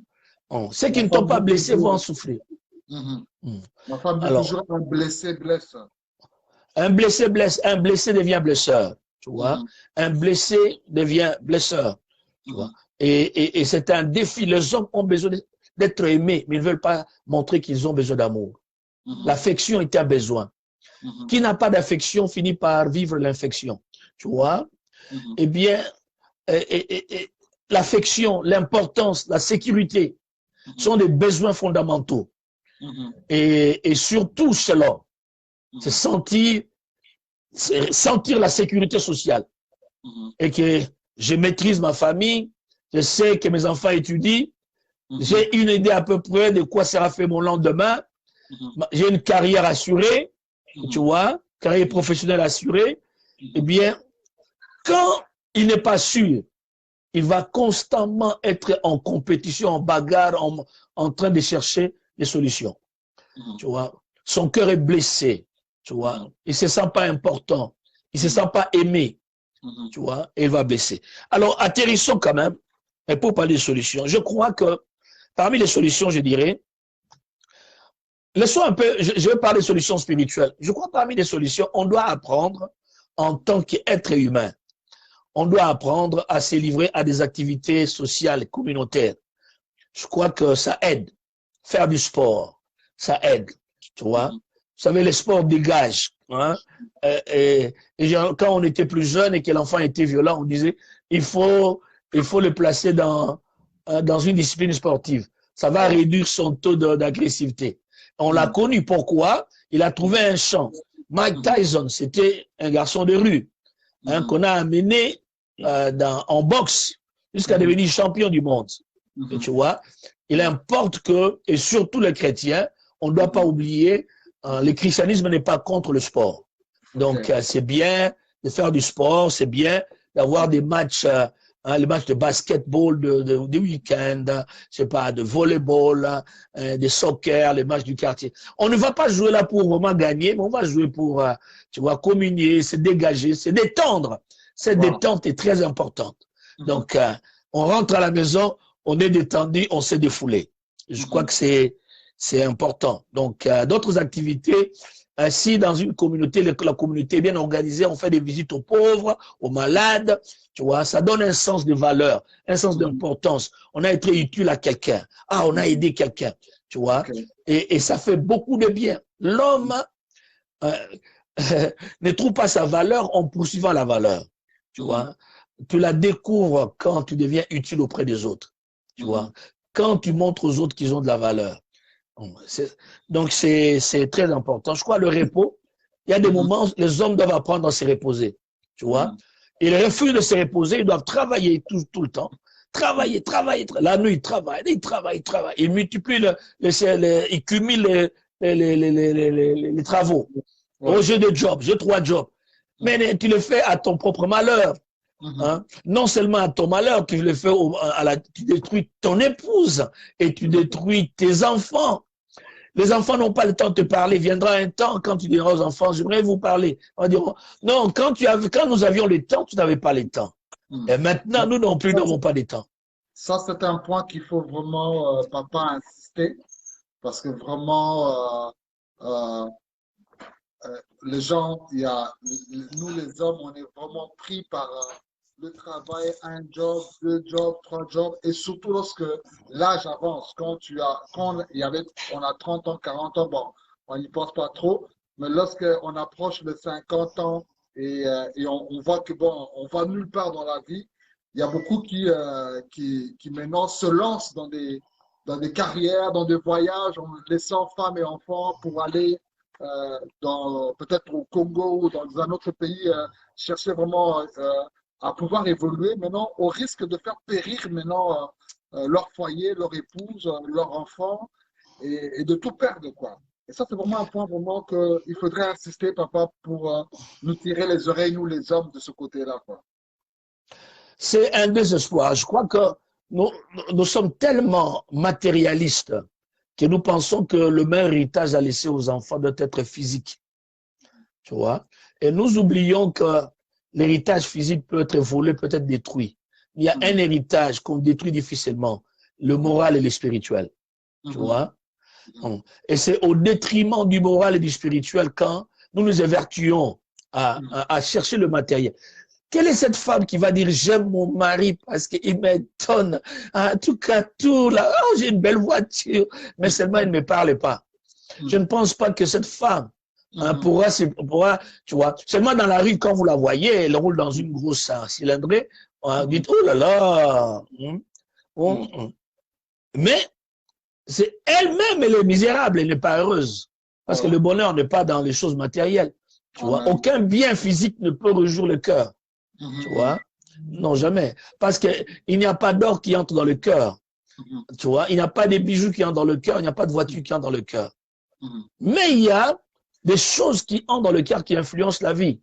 Ceux qui ne t'ont pas blessé vont en souffrir. Ma femme dit toujours un blessé blesse. Un blessé blesse, un blessé devient blesseur. Tu vois? Un blessé devient blesseur. Tu vois? Et c'est un défi. Les hommes ont besoin d'être aimés, mais ils ne veulent pas montrer qu'ils ont besoin d'amour. L'affection est un besoin. Qui n'a pas d'affection finit par vivre l'infection. Tu vois? Eh bien, l'affection, l'importance, la sécurité sont des besoins fondamentaux. Et surtout cela, c'est sentir la sécurité sociale. Et que je maîtrise ma famille, je sais que mes enfants étudient, J'ai une idée à peu près de quoi sera fait mon lendemain. J'ai une carrière assurée, tu vois, carrière professionnelle assurée. Eh bien, quand il n'est pas sûr, il va constamment être en compétition, en bagarre, en train de chercher des solutions. Tu vois, son cœur est blessé, tu vois, il ne se sent pas important, il ne se sent pas aimé, tu vois, et il va blesser. Alors, atterrissons quand même, et pour parler de solutions, je crois que parmi les solutions, je dirais, laissons un peu, je vais parler de solutions spirituelles. Je crois que parmi les solutions, on doit apprendre en tant qu'être humain, on doit apprendre à se livrer à des activités sociales, communautaires. Je crois que ça aide. Faire du sport, ça aide, tu vois. Vous savez, les sports dégagent. Hein? Quand on était plus jeune et que l'enfant était violent, on disait il faut le placer dans une discipline sportive. Ça va réduire son taux d'agressivité. On l'a connu. Pourquoi? Il a trouvé un champ. Mike Tyson, c'était un garçon de rue qu'on a amené en boxe jusqu'à devenir champion du monde. Et tu vois, il importe que, et surtout les chrétiens, on ne doit pas oublier, le christianisme n'est pas contre le sport. Donc, c'est bien de faire du sport, c'est bien d'avoir des matchs, les matchs de basketball de week-end, je sais pas, de volleyball, de soccer, les matchs du quartier. On ne va pas jouer là pour vraiment gagner, mais on va jouer pour, tu vois, communier, se dégager, se détendre. Cette détente est très importante. Donc, on rentre à la maison, on est détendu, on s'est défoulé. Je crois que c'est important. Donc, d'autres activités, si dans une communauté, la communauté est bien organisée, on fait des visites aux pauvres, aux malades, tu vois, ça donne un sens de valeur, un sens d'importance. On a été utile à quelqu'un. Ah, on a aidé quelqu'un, tu vois, et ça fait beaucoup de bien. L'homme ne trouve pas sa valeur en poursuivant la valeur, tu vois. Tu la découvres quand tu deviens utile auprès des autres, tu vois. Quand tu montres aux autres qu'ils ont de la valeur. Donc, c'est très important. Je crois le repos, il y a des moments où les hommes doivent apprendre à se reposer, tu vois. Ils refusent de se reposer, ils doivent travailler tout le temps. Travailler. La nuit, ils travaillent. Ils multiplient, ils cumulent les travaux. Oh, j'ai 2 jobs, j'ai 3 jobs. Mais tu le fais à ton propre malheur. Hein? Non seulement à ton malheur, tu le fais tu détruis ton épouse et tu détruis tes enfants. Les enfants n'ont pas le temps de te parler. Viendra un temps quand tu diras aux enfants, j'aimerais vous parler. On dira, non, quand nous avions le temps, tu n'avais pas le temps. Et maintenant, nous non plus n'avons pas de temps. Ça, c'est un point qu'il faut vraiment, papa, insister, parce que vraiment, les gens, nous les hommes, on est vraiment pris par le travail, 1 job, 2 jobs, 3 jobs, et surtout lorsque l'âge avance, quand on a 30 ans, 40 ans, bon, on n'y pense pas trop, mais lorsqu'on approche de 50 ans et on voit que bon, on va nulle part dans la vie, il y a beaucoup qui maintenant se lancent dans des carrières, dans des voyages, en laissant femmes et enfants pour aller peut-être au Congo ou dans un autre pays, chercher vraiment à pouvoir évoluer maintenant au risque de faire périr maintenant leur foyer, leur épouse, leur enfant et de tout perdre, quoi. Et ça, c'est vraiment un point vraiment qu'il faudrait insister, papa, pour nous tirer les oreilles, nous les hommes, de ce côté-là, quoi. C'est un désespoir. Je crois que nous sommes tellement matérialistes que nous pensons que le meilleur héritage à laisser aux enfants doit être physique. Tu vois? Et nous oublions que l'héritage physique peut être volé, peut être détruit. Il y a un héritage qu'on détruit difficilement, le moral et le spirituel. Tu vois? Et c'est au détriment du moral et du spirituel quand nous nous évertuons à chercher le matériel. Quelle est cette femme qui va dire j'aime mon mari parce qu'il m'étonne, en tout cas tout là, oh, j'ai une belle voiture, mais seulement il ne me parle pas. Je ne pense pas que cette femme pourra, tu vois, seulement dans la rue quand vous la voyez, elle roule dans une grosse cylindrée, on dit oh là là, mais c'est elle-même elle est misérable, elle n'est pas heureuse parce que le bonheur n'est pas dans les choses matérielles. Tu vois, aucun bien physique ne peut réjouir le cœur. Tu vois? Non, jamais. Parce qu'il n'y a pas d'or qui entre dans le cœur. Tu vois, il n'y a pas des bijoux qui entrent dans le cœur, il n'y a pas de voiture qui entre dans le cœur. Mhm. Mais il y a des choses qui entrent dans le cœur qui influencent la vie.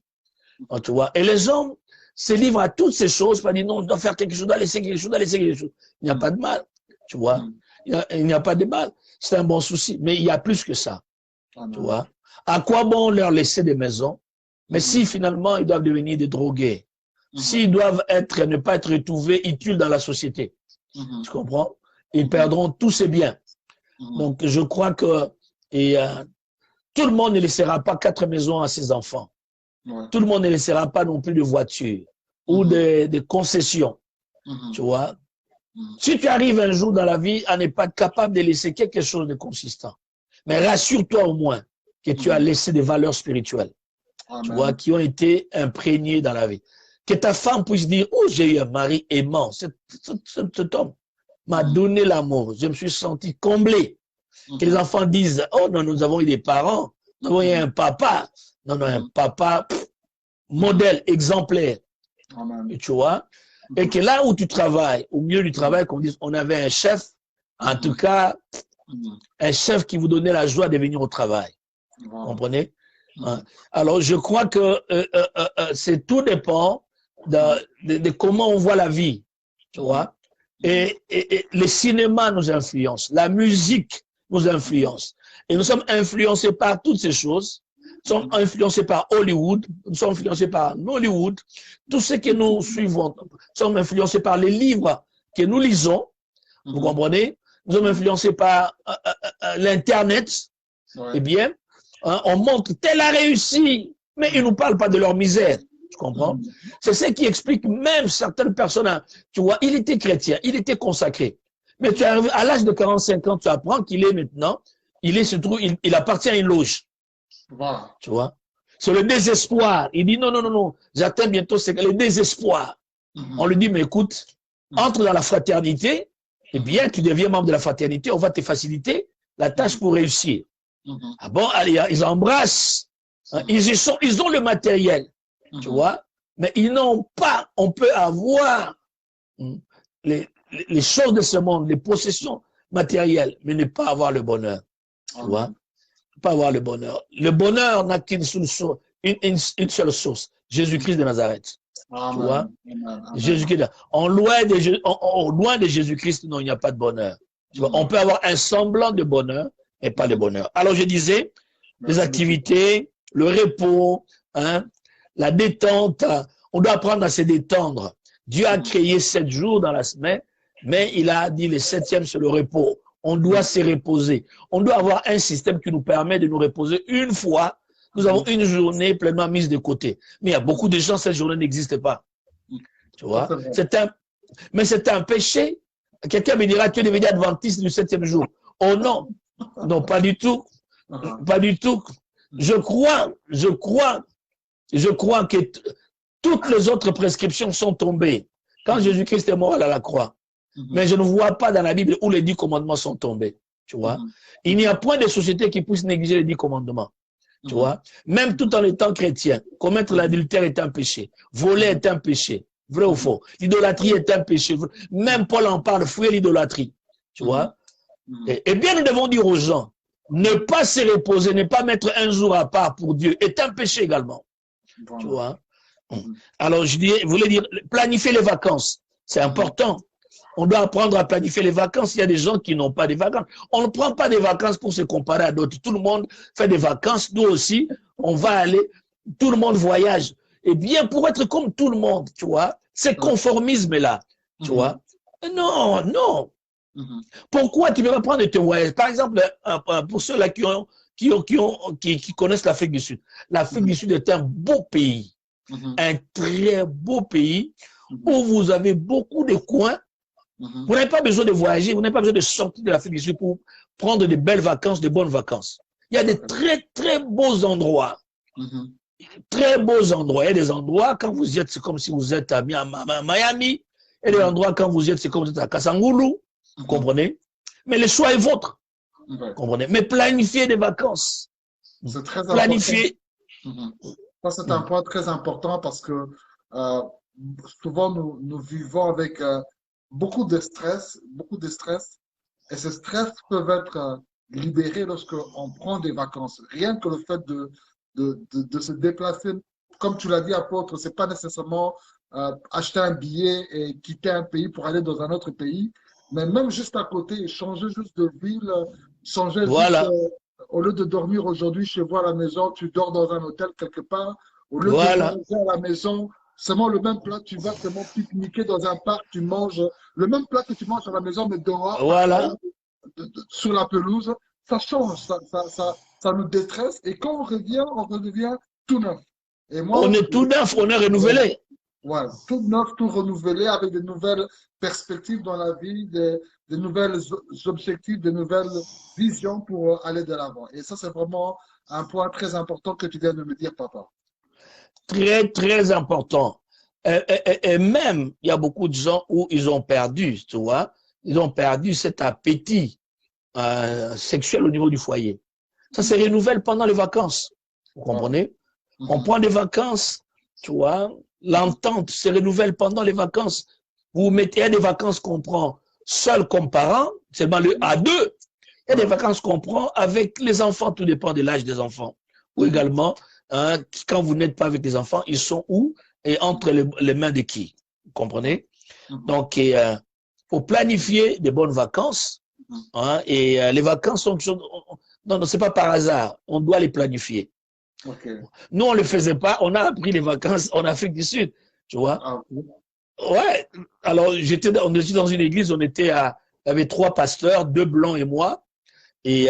Tu vois, et les hommes se livrent à toutes ces choses, pas dire non, on doit faire quelque chose, on doit laisser quelque chose, on doit laisser quelque chose. Il n'y a pas de mal, tu vois. Il n'y a pas de mal. C'est un bon souci. Mais il y a plus que ça. Tu vois. À quoi bon leur laisser des maisons? Mais si finalement ils doivent devenir des drogués, s'ils doivent ne pas être retrouvés utiles dans la société, tu comprends? Ils perdront tous ces biens. Donc je crois que tout le monde ne laissera pas 4 maisons à ses enfants. Tout le monde ne laissera pas non plus de voitures ou des concessions. Tu vois? Si tu arrives un jour dans la vie à ne pas être capable de laisser quelque chose de consistant, mais rassure-toi au moins que tu as laissé des valeurs spirituelles, tu vois, qui ont été imprégnées dans la vie. Que ta femme puisse dire, oh, j'ai eu un mari aimant, cet homme m'a donné l'amour, je me suis senti comblé. Que les enfants disent, oh non, nous avons eu des parents, nous avons eu un papa, non, non, un papa modèle, exemplaire, tu vois. Et que là où tu travailles, au milieu du travail, qu'on dise, on avait un chef, en tout cas, un chef qui vous donnait la joie de venir au travail. Vous comprenez? Alors, je crois que c'est tout dépend de comment on voit la vie, tu vois. Et le cinéma nous influence, la musique nous influence. Et nous sommes influencés par toutes ces choses. Nous sommes influencés par Hollywood, nous sommes influencés par Nollywood. Tout ce que nous suivons, nous sommes influencés par les livres que nous lisons. Vous comprenez? Nous sommes influencés par l'Internet. Eh bien, on montre tel a réussi, mais ils ne nous parlent pas de leur misère. Tu comprends? C'est ce qui explique même certaines personnes. Tu vois, il était chrétien, il était consacré. Mais tu arrives à l'âge de 45 ans, tu apprends qu'il est maintenant, il appartient à une loge. Voilà. Tu vois? C'est le désespoir. Il dit non, non, non, non, j'atteins bientôt le désespoir. On lui dit, mais écoute, entre dans la fraternité, eh bien, tu deviens membre de la fraternité, on va te faciliter la tâche pour réussir. Ah bon, allez, ils embrassent. Hein, ils ont le matériel, tu vois, mais ils n'ont pas, on peut avoir les choses de ce monde, les possessions matérielles, mais ne pas avoir le bonheur, tu vois. Pas avoir le bonheur. Le bonheur n'a qu'une seule source, une seule source, Jésus-Christ de Nazareth. Tu vois? Jésus-Christ. Loin de Jésus-Christ, non, il n'y a pas de bonheur. Tu vois? On peut avoir un semblant de bonheur, mais pas de bonheur. Alors je disais, les activités, le repos, hein, la détente, on doit apprendre à se détendre. Dieu a créé 7 jours dans la semaine, mais il a dit le 7e c'est le repos. On doit se reposer. On doit avoir un système qui nous permet de nous reposer une fois. Nous avons une journée pleinement mise de côté. Mais il y a beaucoup de gens, cette journée n'existe pas. Tu vois? Mais c'est un péché. Quelqu'un me dira, tu es devenu adventiste du 7e jour. Oh non. Non, pas du tout. Pas du tout. Je crois que toutes les autres prescriptions sont tombées. Quand Jésus-Christ est mort à la croix, mais je ne vois pas dans la Bible où les 10 commandements sont tombés. Tu vois? Il n'y a point de société qui puisse négliger les 10 commandements. Tu vois? Même tout en étant chrétien, commettre l'adultère est un péché. Voler est un péché. Vrai ou faux? L'idolâtrie est un péché. Même Paul en parle, fuir l'idolâtrie. Tu vois? Et bien, nous devons dire aux gens, ne pas se reposer, ne pas mettre un jour à part pour Dieu est un péché également. Tu vois? Alors, je voulais dire, planifier les vacances, c'est important. On doit apprendre à planifier les vacances. Il y a des gens qui n'ont pas de vacances. On ne prend pas des vacances pour se comparer à d'autres. Tout le monde fait des vacances. Nous aussi, on va aller. Tout le monde voyage. Eh bien, pour être comme tout le monde, tu vois, ce conformisme-là, tu vois. Non, non. Pourquoi tu ne peux pas prendre tes voyages? Par exemple, pour ceux-là qui connaissent l'Afrique du Sud. L'Afrique du Sud est un beau pays. Un très beau pays où vous avez beaucoup de coins. Vous n'avez pas besoin de voyager, vous n'avez pas besoin de sortir de l'Afrique du Sud pour prendre de belles vacances, de bonnes vacances. Il y a des très, très beaux endroits. Très beaux endroits. Il y a des endroits, quand vous y êtes, c'est comme si vous êtes à Miami. Il y a des endroits, quand vous y êtes, c'est comme si vous êtes à Kassangulu. Vous comprenez? Mais le choix est vôtre. Vous comprenez? Mais planifiez des vacances. C'est très planifier. important. Ça, c'est un point très important parce que souvent, nous vivons avec beaucoup de stress. Et ces stress peuvent être libérés lorsqu'on prend des vacances. Rien que le fait de se déplacer, comme tu l'as dit, apôtre, c'est pas nécessairement acheter un billet et quitter un pays pour aller dans un autre pays, mais même juste à côté, changer juste de ville, changer juste, Voilà, au lieu de dormir aujourd'hui chez vous à la maison, tu dors dans un hôtel quelque part. Au lieu de voilà, manger à la maison, seulement le même plat, tu vas seulement pique-niquer dans un parc, tu manges le même plat que tu manges à la maison, mais dehors, par terre, voilà. sur la pelouse, ça change, ça nous détresse. Et quand on redevient tout neuf. Et moi, On est tout neuf, on est renouvelé. ouais, tout neuf, tout renouvelé, avec de nouvelles perspectives dans la vie, des nouvelles objectifs, de nouvelles visions pour aller de l'avant. Et ça, c'est vraiment un point très important que tu viens de me dire, papa. Très, très important. Et même, il y a beaucoup de gens où ils ont perdu, tu vois, ils ont perdu cet appétit sexuel au niveau du foyer. Ça se renouvelle pendant les vacances. Vous Wow. comprenez? On prend des vacances, tu vois, l'entente se renouvelle pendant les vacances. Vous mettez des vacances qu'on prend seul comme parent, seulement à deux. Il y a des vacances qu'on prend avec les enfants, tout dépend de l'âge des enfants. Ou également, hein, quand vous n'êtes pas avec les enfants, ils sont où et entre les mains de qui? Vous comprenez? Donc, faut planifier des bonnes vacances. Hein, et les vacances sont... Non, non, c'est pas par hasard. On doit les planifier. Okay. Nous, on ne le faisait pas. On a appris les vacances en Afrique du Sud. Tu vois? Ah, Ouais. Alors, on était dans une église, il y avait 3 pasteurs, 2 blancs et moi. Et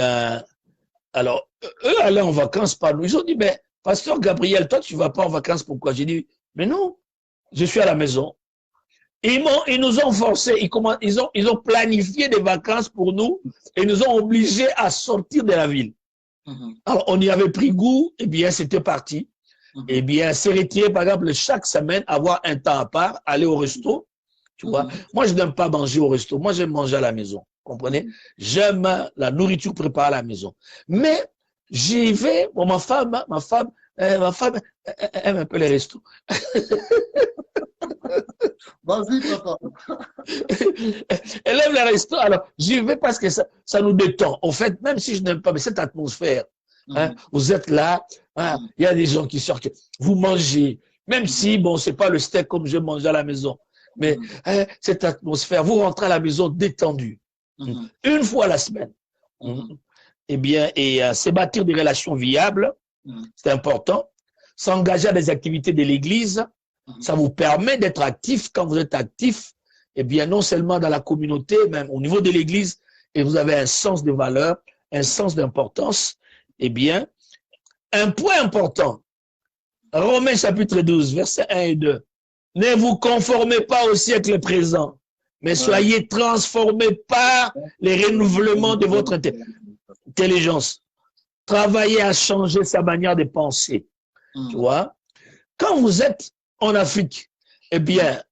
alors, eux allaient en vacances, pas nous. Ils ont dit, mais pasteur Gabriel, toi, tu ne vas pas en vacances, pourquoi? J'ai dit, mais non, je suis à la maison. Ils nous ont forcés, ils ont planifié des vacances pour nous et nous ont obligés à sortir de la ville. Alors, on y avait pris goût, et bien, c'était parti. Eh bien, c'est retiré, par exemple, chaque semaine, avoir un temps à part, aller au resto, tu vois. Moi, je n'aime pas manger au resto. Moi, j'aime manger à la maison. Comprenez? J'aime la nourriture préparée à la maison. Mais, j'y vais, bon, ma femme aime un peu les restos. vas-y, papa. Elle aime les restos. Alors, j'y vais parce que ça nous détend. En fait, même si je n'aime pas, mais cette atmosphère, hein, vous êtes là, hein, il y a des gens qui sortent, vous mangez, même si, bon, c'est pas le steak comme je mange à la maison, mais hein, cette atmosphère, vous rentrez à la maison détendu, une fois la semaine. Eh bien, et c'est bâtir des relations viables, c'est important. S'engager à des activités de l'Église, ça vous permet d'être actif. Quand vous êtes actif, eh bien, non seulement dans la communauté, même au niveau de l'Église, et vous avez un sens de valeur, un sens d'importance, eh bien, un point important, Romains chapitre 12, versets 1 et 2. Ne vous conformez pas au siècle présent, mais soyez transformés par les renouvellements de votre intelligence. Travaillez à changer sa manière de penser. Tu vois? Quand vous êtes en Afrique, eh bien,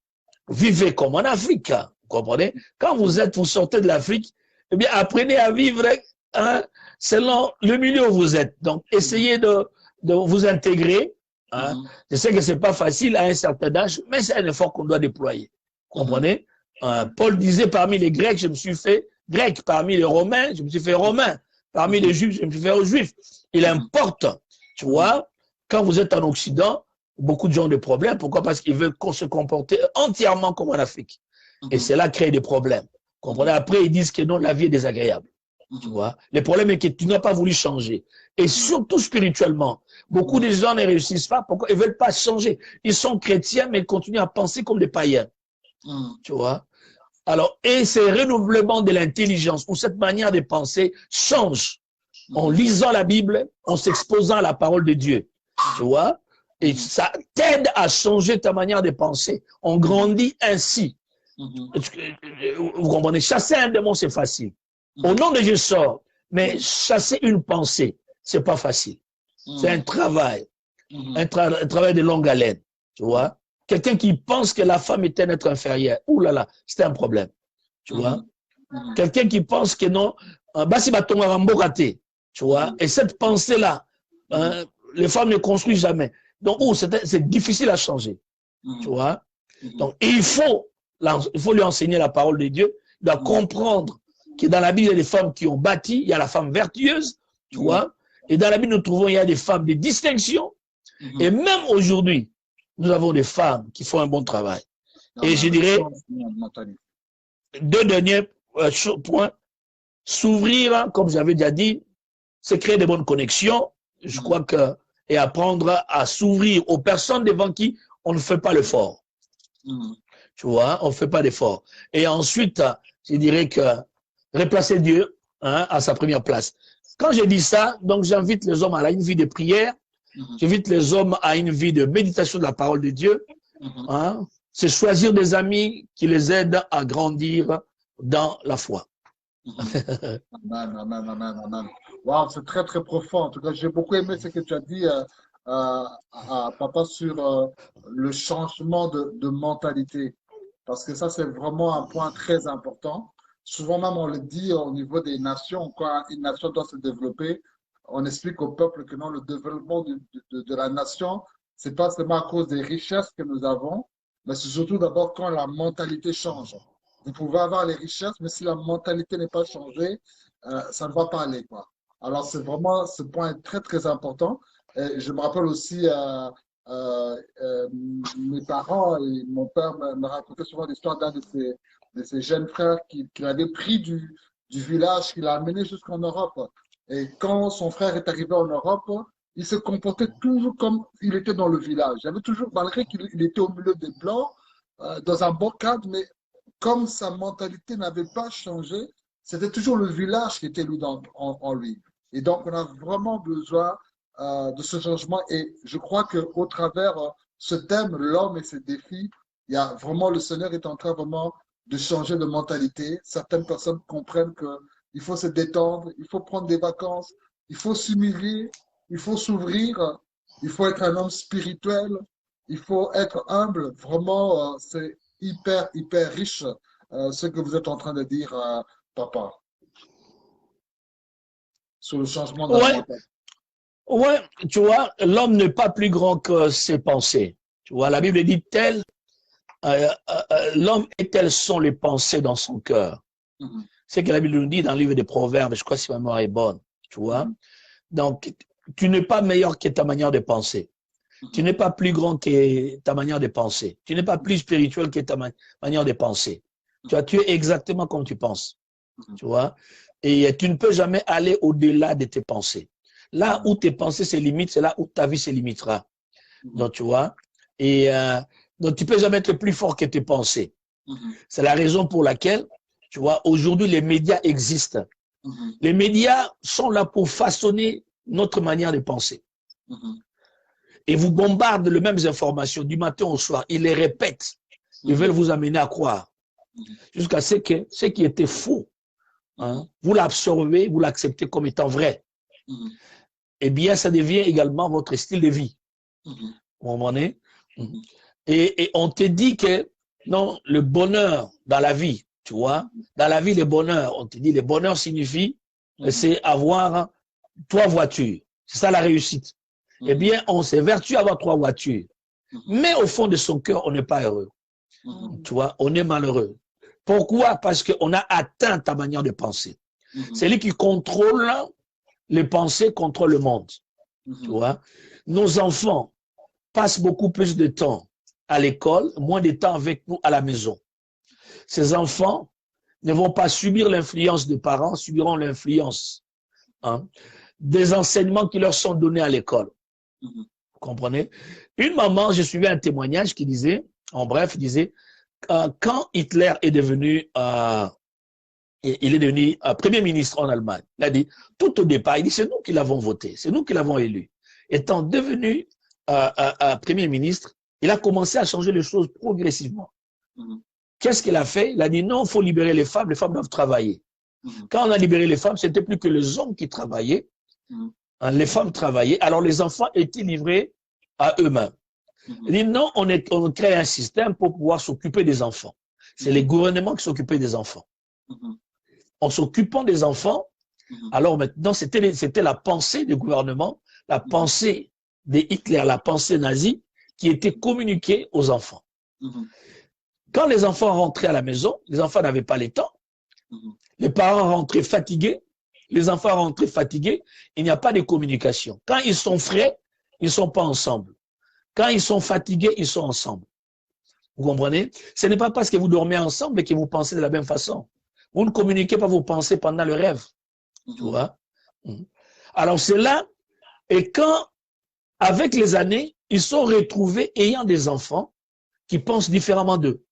vivez comme en Afrique. Vous comprenez? Quand vous sortez de l'Afrique, eh bien, apprenez à vivre hein, selon le milieu où vous êtes. Donc, essayez de vous intégrer. Hein. Je sais que ce n'est pas facile à un certain âge, mais c'est un effort qu'on doit déployer. Vous comprenez? Paul disait, parmi les Grecs, je me suis fait grec. Parmi les Romains, je me suis fait romain. Parmi les Juifs, je me suis fait juif. Il importe, tu vois, quand vous êtes en Occident, beaucoup de gens ont des problèmes. Pourquoi? Parce qu'ils veulent se comporter entièrement comme en Afrique. Et cela crée des problèmes. Vous comprenez? Après, ils disent que non, la vie est désagréable. Tu vois? Le problème est que tu n'as pas voulu changer. Et surtout spirituellement. Beaucoup de gens ne réussissent pas. Pourquoi? Ils ne veulent pas changer. Ils sont chrétiens, mais ils continuent à penser comme des païens. Tu vois? Alors, et ce renouvellement de l'intelligence, ou cette manière de penser, change en lisant la Bible, en s'exposant à la parole de Dieu. Tu vois? Et ça t'aide à changer ta manière de penser. On grandit ainsi. Vous comprenez? Chasser un démon, c'est facile. Au nom de Dieu sort. Mais chasser une pensée, c'est pas facile. C'est un travail. Un travail de longue haleine. Tu vois? Quelqu'un qui pense que la femme est un être inférieur. Ouh là là, c'est un problème. Tu vois? Quelqu'un qui pense que non, basi batonga ramboraté. Tu vois? Et cette pensée-là, les femmes ne construisent jamais. Donc, c'est difficile à changer. Tu vois? Donc, il faut il faut lui enseigner la parole de Dieu. Il doit comprendre que dans la Bible, il y a des femmes qui ont bâti, il y a la femme vertueuse, tu vois. Et dans la Bible, nous trouvons, il y a des femmes de distinction. Et même aujourd'hui, nous avons des femmes qui font un bon travail. Et je dirais, deux derniers points. S'ouvrir, comme j'avais déjà dit, c'est créer de bonnes connexions. Je crois que, et apprendre à s'ouvrir aux personnes devant qui on ne fait pas l'effort. Tu vois, on ne fait pas d'effort. Et ensuite, je dirais que replacer Dieu à sa première place. Quand je dis ça, donc j'invite les hommes à une vie de prière, j'invite les hommes à une vie de méditation de la parole de Dieu. C'est choisir des amis qui les aident à grandir dans la foi. Amen, amen, amen, amen. Wow, c'est très, très profond. En tout cas, j'ai beaucoup aimé ce que tu as dit, papa, sur le changement de mentalité. Parce que ça, c'est vraiment un point très important. Souvent même, on le dit au niveau des nations, quand une nation doit se développer, on explique au peuple que non, le développement de la nation, c'est pas seulement à cause des richesses que nous avons, mais c'est surtout d'abord quand la mentalité change. Vous pouvez avoir les richesses, mais si la mentalité n'est pas changée, ça ne va pas aller, quoi. Alors, c'est vraiment, ce point est très, très important. Et je me rappelle aussi, mes parents et mon père me racontaient souvent l'histoire d'un de ses jeunes frères qu'il avait pris du village, qu'il a amené jusqu'en Europe. Et quand son frère est arrivé en Europe, il se comportait toujours comme il était dans le village. Il avait toujours, malgré qu'il était au milieu des Blancs, dans un bon cadre, mais comme sa mentalité n'avait pas changé, c'était toujours le village qui était lui en lui. Et donc, on a vraiment besoin de ce changement. Et je crois qu'au travers ce thème, l'homme et ses défis, il y a vraiment, le Seigneur est en train vraiment de changer de mentalité. Certaines personnes comprennent qu'il faut se détendre, il faut prendre des vacances, il faut s'humilier, il faut s'ouvrir, il faut être un homme spirituel, il faut être humble. Vraiment, c'est hyper, hyper riche ce que vous êtes en train de dire, papa, sur le changement de la mentalité. Ouais, tu vois, l'homme n'est pas plus grand que ses pensées. Tu vois, la Bible dit l'homme et telles sont les pensées dans son cœur. C'est ce que la Bible nous dit dans le livre des Proverbes, je crois que si ma mémoire est bonne, tu vois. Donc, tu n'es pas meilleur que ta manière de penser. Tu n'es pas plus grand que ta manière de penser. Tu n'es pas plus spirituel que ta manière de penser. Tu vois, tu es exactement comme tu penses. Tu vois. Et tu ne peux jamais aller au-delà de tes pensées. Là où tes pensées se limitent, c'est là où ta vie se limitera. Donc, tu vois. Et donc, tu peux jamais être plus fort que tes pensées. C'est la raison pour laquelle, tu vois, aujourd'hui, les médias existent. Les médias sont là pour façonner notre manière de penser. Et vous bombardent les mêmes informations du matin au soir. Ils les répètent. Ils veulent vous amener à croire. Jusqu'à ce qui était faux, vous l'absorbez, vous l'acceptez comme étant vrai. Eh bien, ça devient également votre style de vie. Vous comprenez? Et on te dit que non, le bonheur dans la vie, tu vois, dans la vie, le bonheur, on te dit le bonheur signifie, c'est avoir 3 voitures. C'est ça la réussite. Eh bien, on s'évertue à avoir 3 voitures. Mais au fond de son cœur, on n'est pas heureux. Tu vois, on est malheureux. Pourquoi? Parce qu'on a atteint ta manière de penser. C'est lui qui contrôle les pensées, contrôle le monde. Tu vois, nos enfants passent beaucoup plus de temps à l'école, moins de temps avec nous à la maison. Ces enfants ne vont pas subir l'influence des parents, subiront l'influence des enseignements qui leur sont donnés à l'école. Vous comprenez? Une maman, je suivais un témoignage qui disait, en bref, disait, quand Hitler est devenu, il est devenu Premier ministre en Allemagne, il a dit, tout au départ, il dit, c'est nous qui l'avons voté, c'est nous qui l'avons élu. Étant devenu Premier ministre, il a commencé à changer les choses progressivement. Qu'est-ce qu'il a fait? Il a dit, non, il faut libérer les femmes doivent travailler. Quand on a libéré les femmes, c'était plus que les hommes qui travaillaient, les femmes travaillaient, alors les enfants étaient livrés à eux-mêmes. Il dit non, on crée un système pour pouvoir s'occuper des enfants. C'est les gouvernements qui s'occupaient des enfants. En s'occupant des enfants, alors maintenant, c'était la pensée du gouvernement, la pensée de Hitler, la pensée nazie, qui était communiquée aux enfants. Quand les enfants rentraient à la maison, les enfants n'avaient pas le temps. Les parents rentraient fatigués, les enfants rentraient fatigués, il n'y a pas de communication. Quand ils sont frais, ils ne sont pas ensemble. Quand ils sont fatigués, ils sont ensemble. Vous comprenez? Ce n'est pas parce que vous dormez ensemble que vous pensez de la même façon. Vous ne communiquez pas vos pensées pendant le rêve. Tu vois? Alors c'est là, et quand, avec les années, ils sont retrouvés ayant des enfants qui pensent différemment d'eux.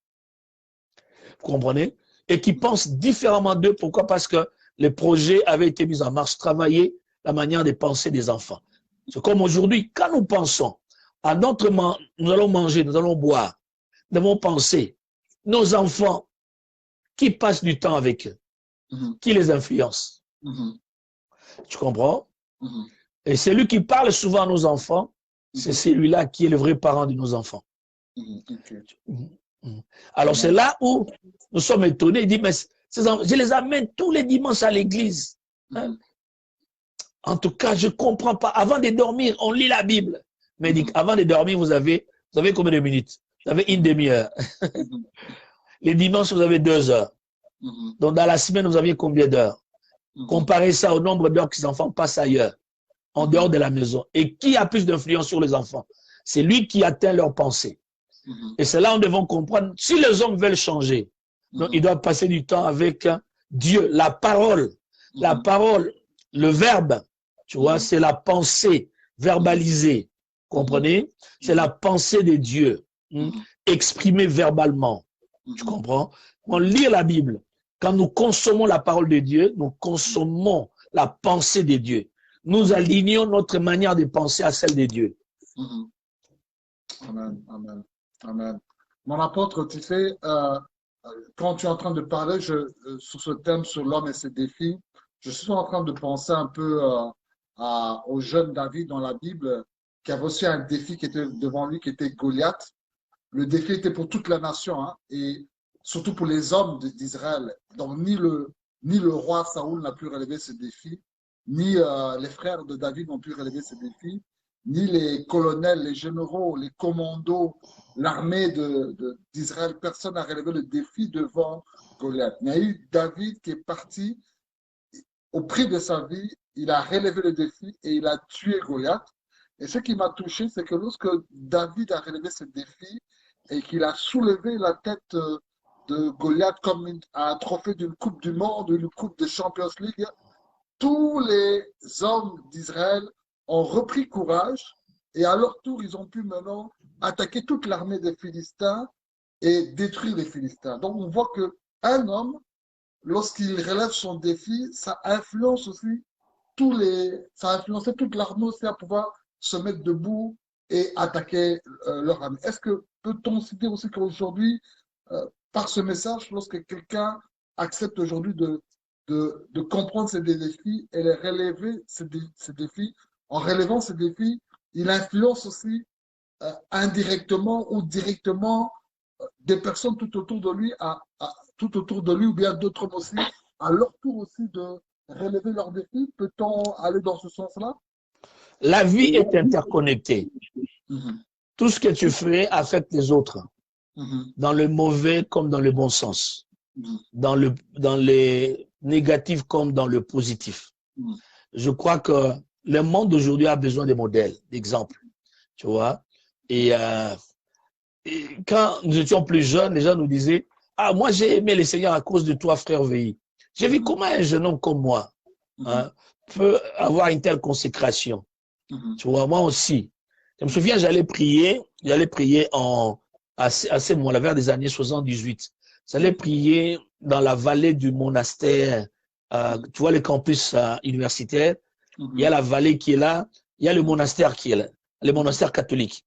Vous comprenez? Et qui pensent différemment d'eux. Pourquoi? Parce que les projets avaient été mis en marche, travailler la manière de penser des enfants. C'est comme aujourd'hui, quand nous pensons à notre nous allons manger, nous allons boire, nous devons penser, nos enfants, qui passent du temps avec eux, qui les influence. Tu comprends? Et celui qui parle souvent à nos enfants, c'est celui-là qui est le vrai parent de nos enfants. Alors c'est là où nous sommes étonnés. Il dit, mais je les amène tous les dimanches à l'église. Hein? En tout cas, je ne comprends pas. Avant de dormir, on lit la Bible. Mais il dit, avant de dormir, vous avez combien de minutes? Vous avez une demi-heure. Les dimanches, vous avez 2 heures. Donc dans la semaine, vous aviez combien d'heures? Comparez ça au nombre d'heures que les enfants passent ailleurs, en dehors de la maison. Et qui a plus d'influence sur les enfants? C'est lui qui atteint leurs pensées. Et c'est là où nous devons comprendre, si les hommes veulent changer, donc ils doivent passer du temps avec Dieu, la parole, le verbe, tu vois, c'est la pensée verbalisée, comprenez? C'est la pensée de Dieu, exprimée verbalement, tu comprends? On lit la Bible. Quand nous consommons la parole de Dieu, nous consommons la pensée de Dieu. Nous alignons notre manière de penser à celle de Dieu. Amen, amen, amen. Mon apôtre, tu sais, quand tu es en train de parler sur ce thème, sur l'homme et ses défis, je suis en train de penser un peu au jeune David dans la Bible, qui avait aussi un défi qui était devant lui, qui était Goliath. Le défi était pour toute la nation, hein, et surtout pour les hommes d'Israël. Donc, ni le roi Saoul n'a pu relever ce défi, ni les frères de David n'ont pu relever ce défi, ni les colonels, les généraux, les commandos, l'armée d'Israël. Personne n'a relevé le défi devant Goliath. Mais il y a eu David qui est parti au prix de sa vie, il a relevé le défi et il a tué Goliath. Et ce qui m'a touché, c'est que lorsque David a relevé ce défi et qu'il a soulevé la tête de Goliath comme un trophée d'une Coupe du Monde, une Coupe de Champions League, tous les hommes d'Israël ont repris courage et à leur tour, ils ont pu maintenant attaquer toute l'armée des Philistins et détruire les Philistins. Donc on voit qu'un homme, lorsqu'il relève son défi, ça influence aussi ça a influencé toute l'armée aussi à pouvoir se mettre debout et attaquer leur armée. Est-ce que peut-on citer aussi qu'aujourd'hui, par ce message, lorsque quelqu'un accepte aujourd'hui de comprendre ces défis et les relever ces défis, en relevant ces défis, il influence aussi indirectement ou directement des personnes tout autour de lui, tout autour de lui ou bien d'autres hommes aussi, à leur tour aussi de relever leurs défis. Peut-on aller dans ce sens-là? La vie est interconnectée. Tout ce que tu fais affecte les autres, dans le mauvais comme dans le bon sens, dans les négatifs comme dans le positif. Je crois que le monde d'aujourd'hui a besoin de modèles, d'exemples, tu vois. Et quand nous étions plus jeunes, les gens nous disaient « Ah, moi j'ai aimé le Seigneur à cause de toi, frère VI. J'ai vu comment un jeune homme comme moi peut avoir une telle consécration. » Tu vois, moi aussi. Je me souviens, j'allais prier à ce moment-là, vers des années 78. J'allais prier dans la vallée du monastère, tu vois, le campus universitaire. Il y a la vallée qui est là, il y a le monastère qui est là, le monastère catholique.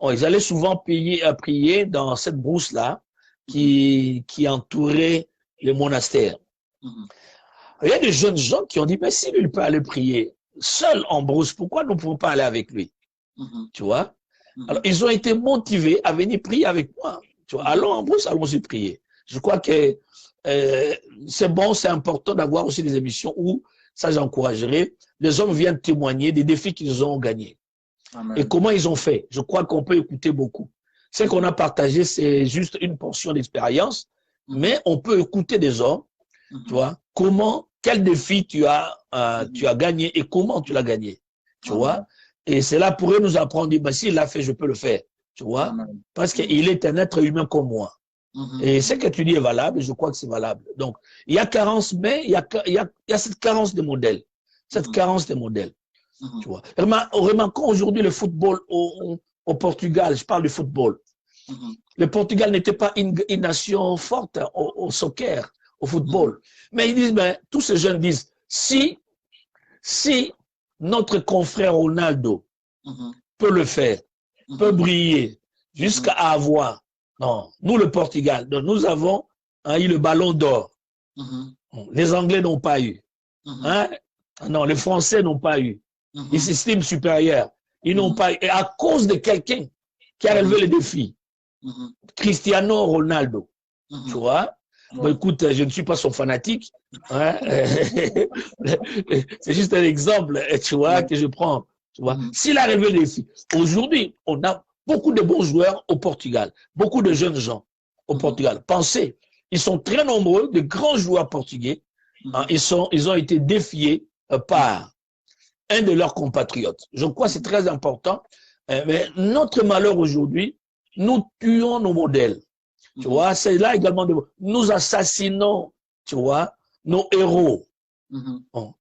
Ils allaient souvent prier dans cette brousse-là qui entourait le monastère. Il y a des jeunes gens qui ont dit, mais si lui il peut aller prier seul en brousse, pourquoi nous ne pouvons pas aller avec lui? Tu vois? Alors, ils ont été motivés à venir prier avec moi. Tu vois? Allons en brousse, allons aussi prier. Je crois que c'est bon, c'est important d'avoir aussi des émissions où, ça j'encouragerais, les hommes viennent témoigner des défis qu'ils ont gagnés. Amen. Et comment ils ont fait. Je crois qu'on peut écouter beaucoup. Ce qu'on a partagé, c'est juste une portion d'expérience, mais on peut écouter des hommes, tu vois, quel défi tu as gagné et comment tu l'as gagné, tu vois. Et cela pourrait nous apprendre, bah, s'il l'a fait, je peux le faire, tu vois, parce qu'il est un être humain comme moi. Et ce que tu dis est valable, et je crois que c'est valable. Donc, il y a carence, mais il y a cette carence de modèles. Cette carence de modèles. Tu vois. Remarquons aujourd'hui le football au Portugal, je parle du football. Le Portugal n'était pas une nation forte au soccer, au football. Mais ils disent, ben, tous ces jeunes disent, si notre confrère Ronaldo peut le faire, peut briller, jusqu'à avoir, non, nous le Portugal, donc nous avons eu le ballon d'or. Les Anglais n'ont pas eu. Hein? Non, les Français n'ont pas eu. Ils s'estiment supérieurs. Ils n'ont pas eu. Et à cause de quelqu'un qui a relevé le défi, Cristiano Ronaldo, tu vois. Bon, écoute, je ne suis pas son fanatique. Hein? C'est juste un exemple, tu vois, que je prends. Tu vois. S'il a relevé le défi, aujourd'hui, on a beaucoup de bons joueurs au Portugal, beaucoup de jeunes gens au Portugal. Pensez, ils sont très nombreux, de grands joueurs portugais. Hein, ils ont été défiés par un de leurs compatriotes. Je crois que c'est très important. Mais notre malheur aujourd'hui, nous tuons nos modèles. Tu vois, c'est là également, nous assassinons, tu vois, nos héros. Bon.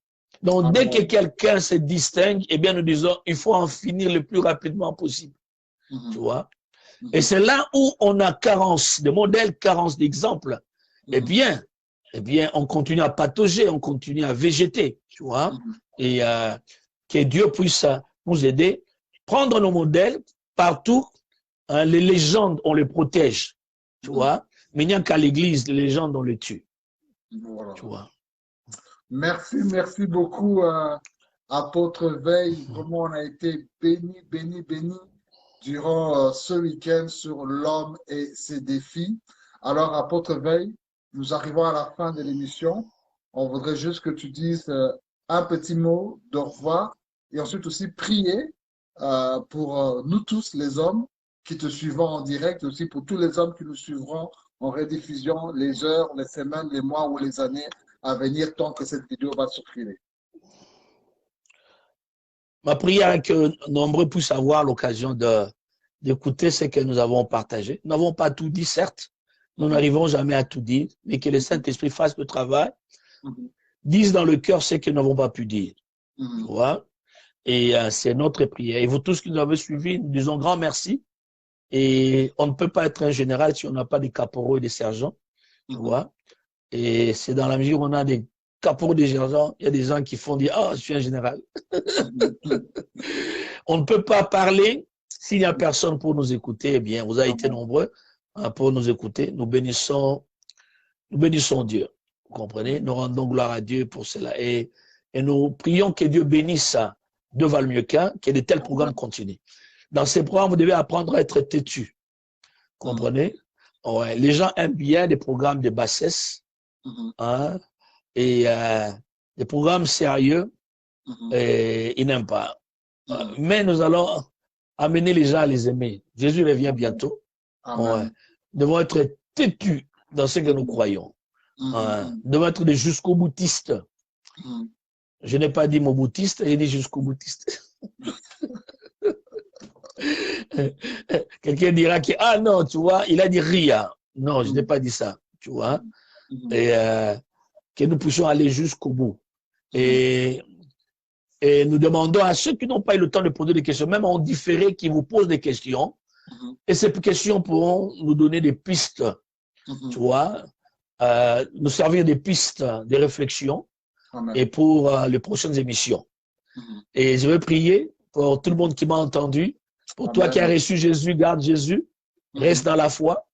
Donc, dès que quelqu'un se distingue, eh bien, nous disons, il faut en finir le plus rapidement possible. Tu vois. Et c'est là où on a carence de modèles, carence d'exemples. Eh bien, on continue à patauger, on continue à végéter, tu vois. Et que Dieu puisse nous aider, prendre nos modèles partout. Hein, les légendes, on les protège, tu vois. Mais il n'y a qu'à l'église, les légendes, on les tue. Voilà. Tu vois. Merci beaucoup, apôtre Veil. Vraiment, on a été béni durant ce week-end sur l'homme et ses défis. Alors, apôtre Veil, nous arrivons à la fin de l'émission. On voudrait juste que tu dises un petit mot d'au revoir et ensuite aussi prier pour nous tous, les hommes, qui te suivront en direct, aussi pour tous les hommes qui nous suivront en rediffusion les heures, les semaines, les mois ou les années à venir tant que cette vidéo va circuler. Ma prière est que nombreux puissent avoir l'occasion d'écouter ce que nous avons partagé. Nous n'avons pas tout dit, certes. Nous n'arrivons jamais à tout dire, mais que le Saint-Esprit fasse le travail, dise dans le cœur ce que nous n'avons pas pu dire. Tu vois? Et c'est notre prière. Et vous tous qui nous avez suivis, nous disons grand merci. Et on ne peut pas être un général si on n'a pas des caporaux et des sergents. Tu vois? Et c'est dans la mesure où on a des caporaux, des sergents, il y a des gens qui font dire, ah, je suis un général. On ne peut pas parler s'il n'y a personne pour nous écouter. Eh bien, vous avez été nombreux pour nous écouter. Nous bénissons Dieu. Vous comprenez? Nous rendons gloire à Dieu pour cela. Et nous prions que Dieu bénisse de Valmieuquin, que de tels programmes continuent. Dans ces programmes, vous devez apprendre à être têtu. Vous comprenez? Ouais. Les gens aiment bien des programmes de bassesse, hein, et des programmes sérieux, et ils n'aiment pas. Mais nous allons amener les gens à les aimer. Jésus revient bientôt. Ouais. Nous devons être têtus dans ce que nous croyons. Nous devons être des jusqu'au boutistes. Je n'ai pas dit mon boutiste, j'ai dit jusqu'au boutiste. Quelqu'un dira que, ah non, tu vois, il a dit Ria. Non, je n'ai pas dit ça, tu vois. Et que nous puissions aller jusqu'au bout. Et nous demandons à ceux qui n'ont pas eu le temps de poser des questions, même en différé, qui vous posent des questions. Et ces questions pourront nous donner des pistes, tu vois, nous servir des pistes, des réflexions, et pour les prochaines émissions. Et je vais prier pour tout le monde qui m'a entendu. Pour toi qui as reçu Jésus, garde Jésus, reste dans la foi.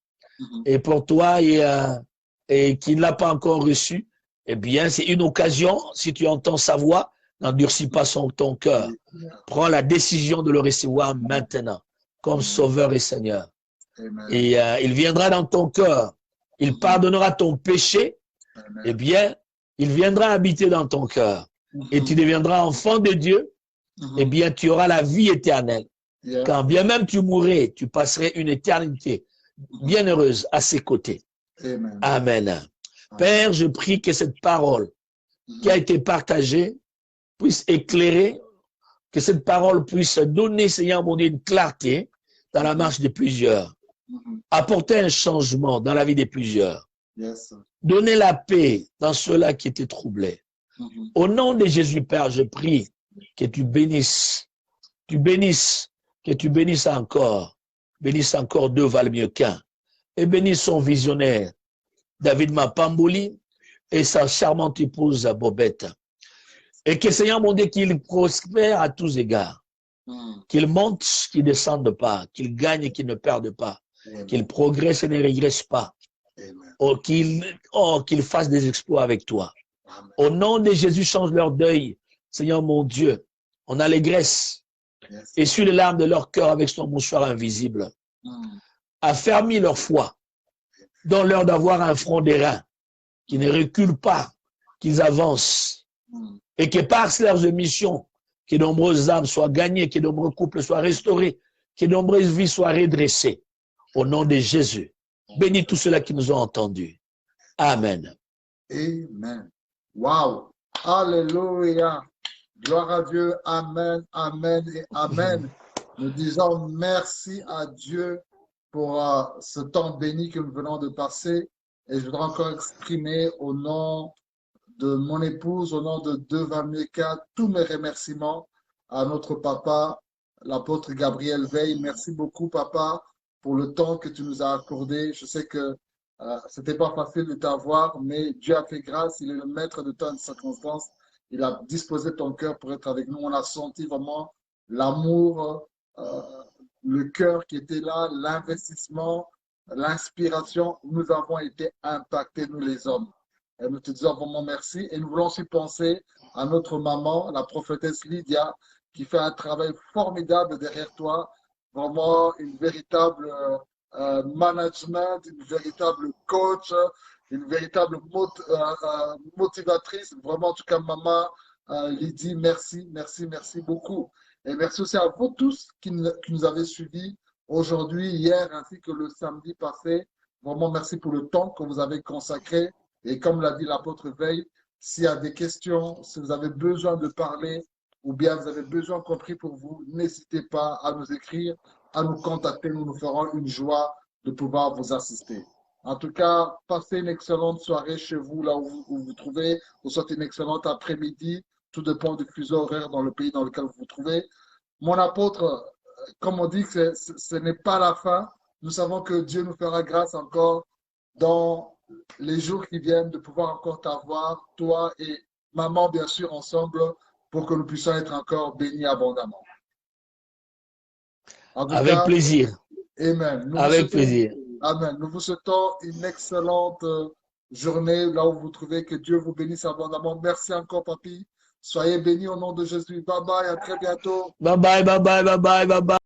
Et pour toi et qui ne l'a pas encore reçu, eh bien, c'est une occasion, si tu entends sa voix, n'endurcis pas ton cœur. Prends la décision de le recevoir maintenant, comme Sauveur et Seigneur. Et il viendra dans ton cœur. Il pardonnera ton péché. Eh bien, il viendra habiter dans ton cœur. Et tu deviendras enfant de Dieu. Eh bien, tu auras la vie éternelle. Yes. Quand bien même tu mourrais, tu passerais une éternité bien heureuse à ses côtés. Amen. Amen. Amen. Père, je prie que cette parole qui a été partagée puisse éclairer, que cette parole puisse donner, Seigneur mon Dieu, une clarté dans la marche de plusieurs. Apporter un changement dans la vie de plusieurs. Yes. Donner la paix dans ceux-là qui étaient troublés. Au nom de Jésus, Père, je prie que tu bénisses, que tu bénisses encore deux valent mieux qu'un. Et bénisse son visionnaire, David Mapamboli, et sa charmante épouse Bobette. Et que Seigneur mon Dieu, qu'il prospère à tous égards. Qu'il monte, qu'il ne descende pas, qu'il gagne et qu'il ne perde pas. Qu'il progresse et ne régresse pas. Ou qu'il fasse des exploits avec toi. Amen. Au nom de Jésus, change leur deuil. Seigneur mon Dieu, en allégresse. Yes. Essuie les larmes de leur cœur avec son mouchoir invisible. Affermis leur foi. Donne-leur d'avoir un front d'airain. Qui ne recule pas. Qu'ils avancent. Et que par leurs émissions, que de nombreuses âmes soient gagnées, que de nombreux couples soient restaurés, que de nombreuses vies soient redressées. Au nom de Jésus. Bénis tous ceux-là qui nous ont entendus. Amen. Amen. Wow. Alléluia. Gloire à Dieu. Amen, amen et amen. Nous disons merci à Dieu pour ce temps béni que nous venons de passer. Et je voudrais encore exprimer au nom de mon épouse, au nom de Devameka, tous mes remerciements à notre papa, l'apôtre Gabriel Veil. Merci beaucoup, papa, pour le temps que tu nous as accordé. Je sais que c'était pas facile de t'avoir, mais Dieu a fait grâce. Il est le maître de temps et de circonstances. Il a disposé ton cœur pour être avec nous. On a senti vraiment l'amour, le cœur qui était là, l'investissement, l'inspiration. Nous avons été impactés, nous les hommes. Et nous te disons vraiment merci. Et nous voulons aussi penser à notre maman, la prophétesse Lydia, qui fait un travail formidable derrière toi. Vraiment une véritable management, une véritable coach, une véritable motivatrice. Vraiment, en tout cas, maman Lydie, merci, merci, merci beaucoup. Et merci aussi à vous tous qui nous avez suivis aujourd'hui, hier, ainsi que le samedi passé. Vraiment, merci pour le temps que vous avez consacré. Et comme l'a dit l'apôtre Veil, s'il y a des questions, si vous avez besoin de parler ou bien vous avez besoin qu'on prie pour vous, n'hésitez pas à nous écrire, à nous contacter. Nous nous ferons une joie de pouvoir vous assister. En tout cas, passez une excellente soirée chez vous, là où vous vous trouvez, ou soit une excellente après-midi. Tout dépend du fuseau horaire dans le pays dans lequel vous vous trouvez. Mon apôtre, comme on dit, ce n'est pas la fin. Nous savons que Dieu nous fera grâce encore dans les jours qui viennent de pouvoir encore t'avoir, toi et maman, bien sûr, ensemble, pour que nous puissions être encore bénis abondamment. En tout Avec cas, plaisir. amen. Avec plaisir. Amen. Nous vous souhaitons une excellente journée là où vous vous trouvez. Que Dieu vous bénisse abondamment. Merci encore, papy. Soyez bénis au nom de Jésus. Bye bye. À très bientôt. Bye bye, bye bye, bye bye, bye bye.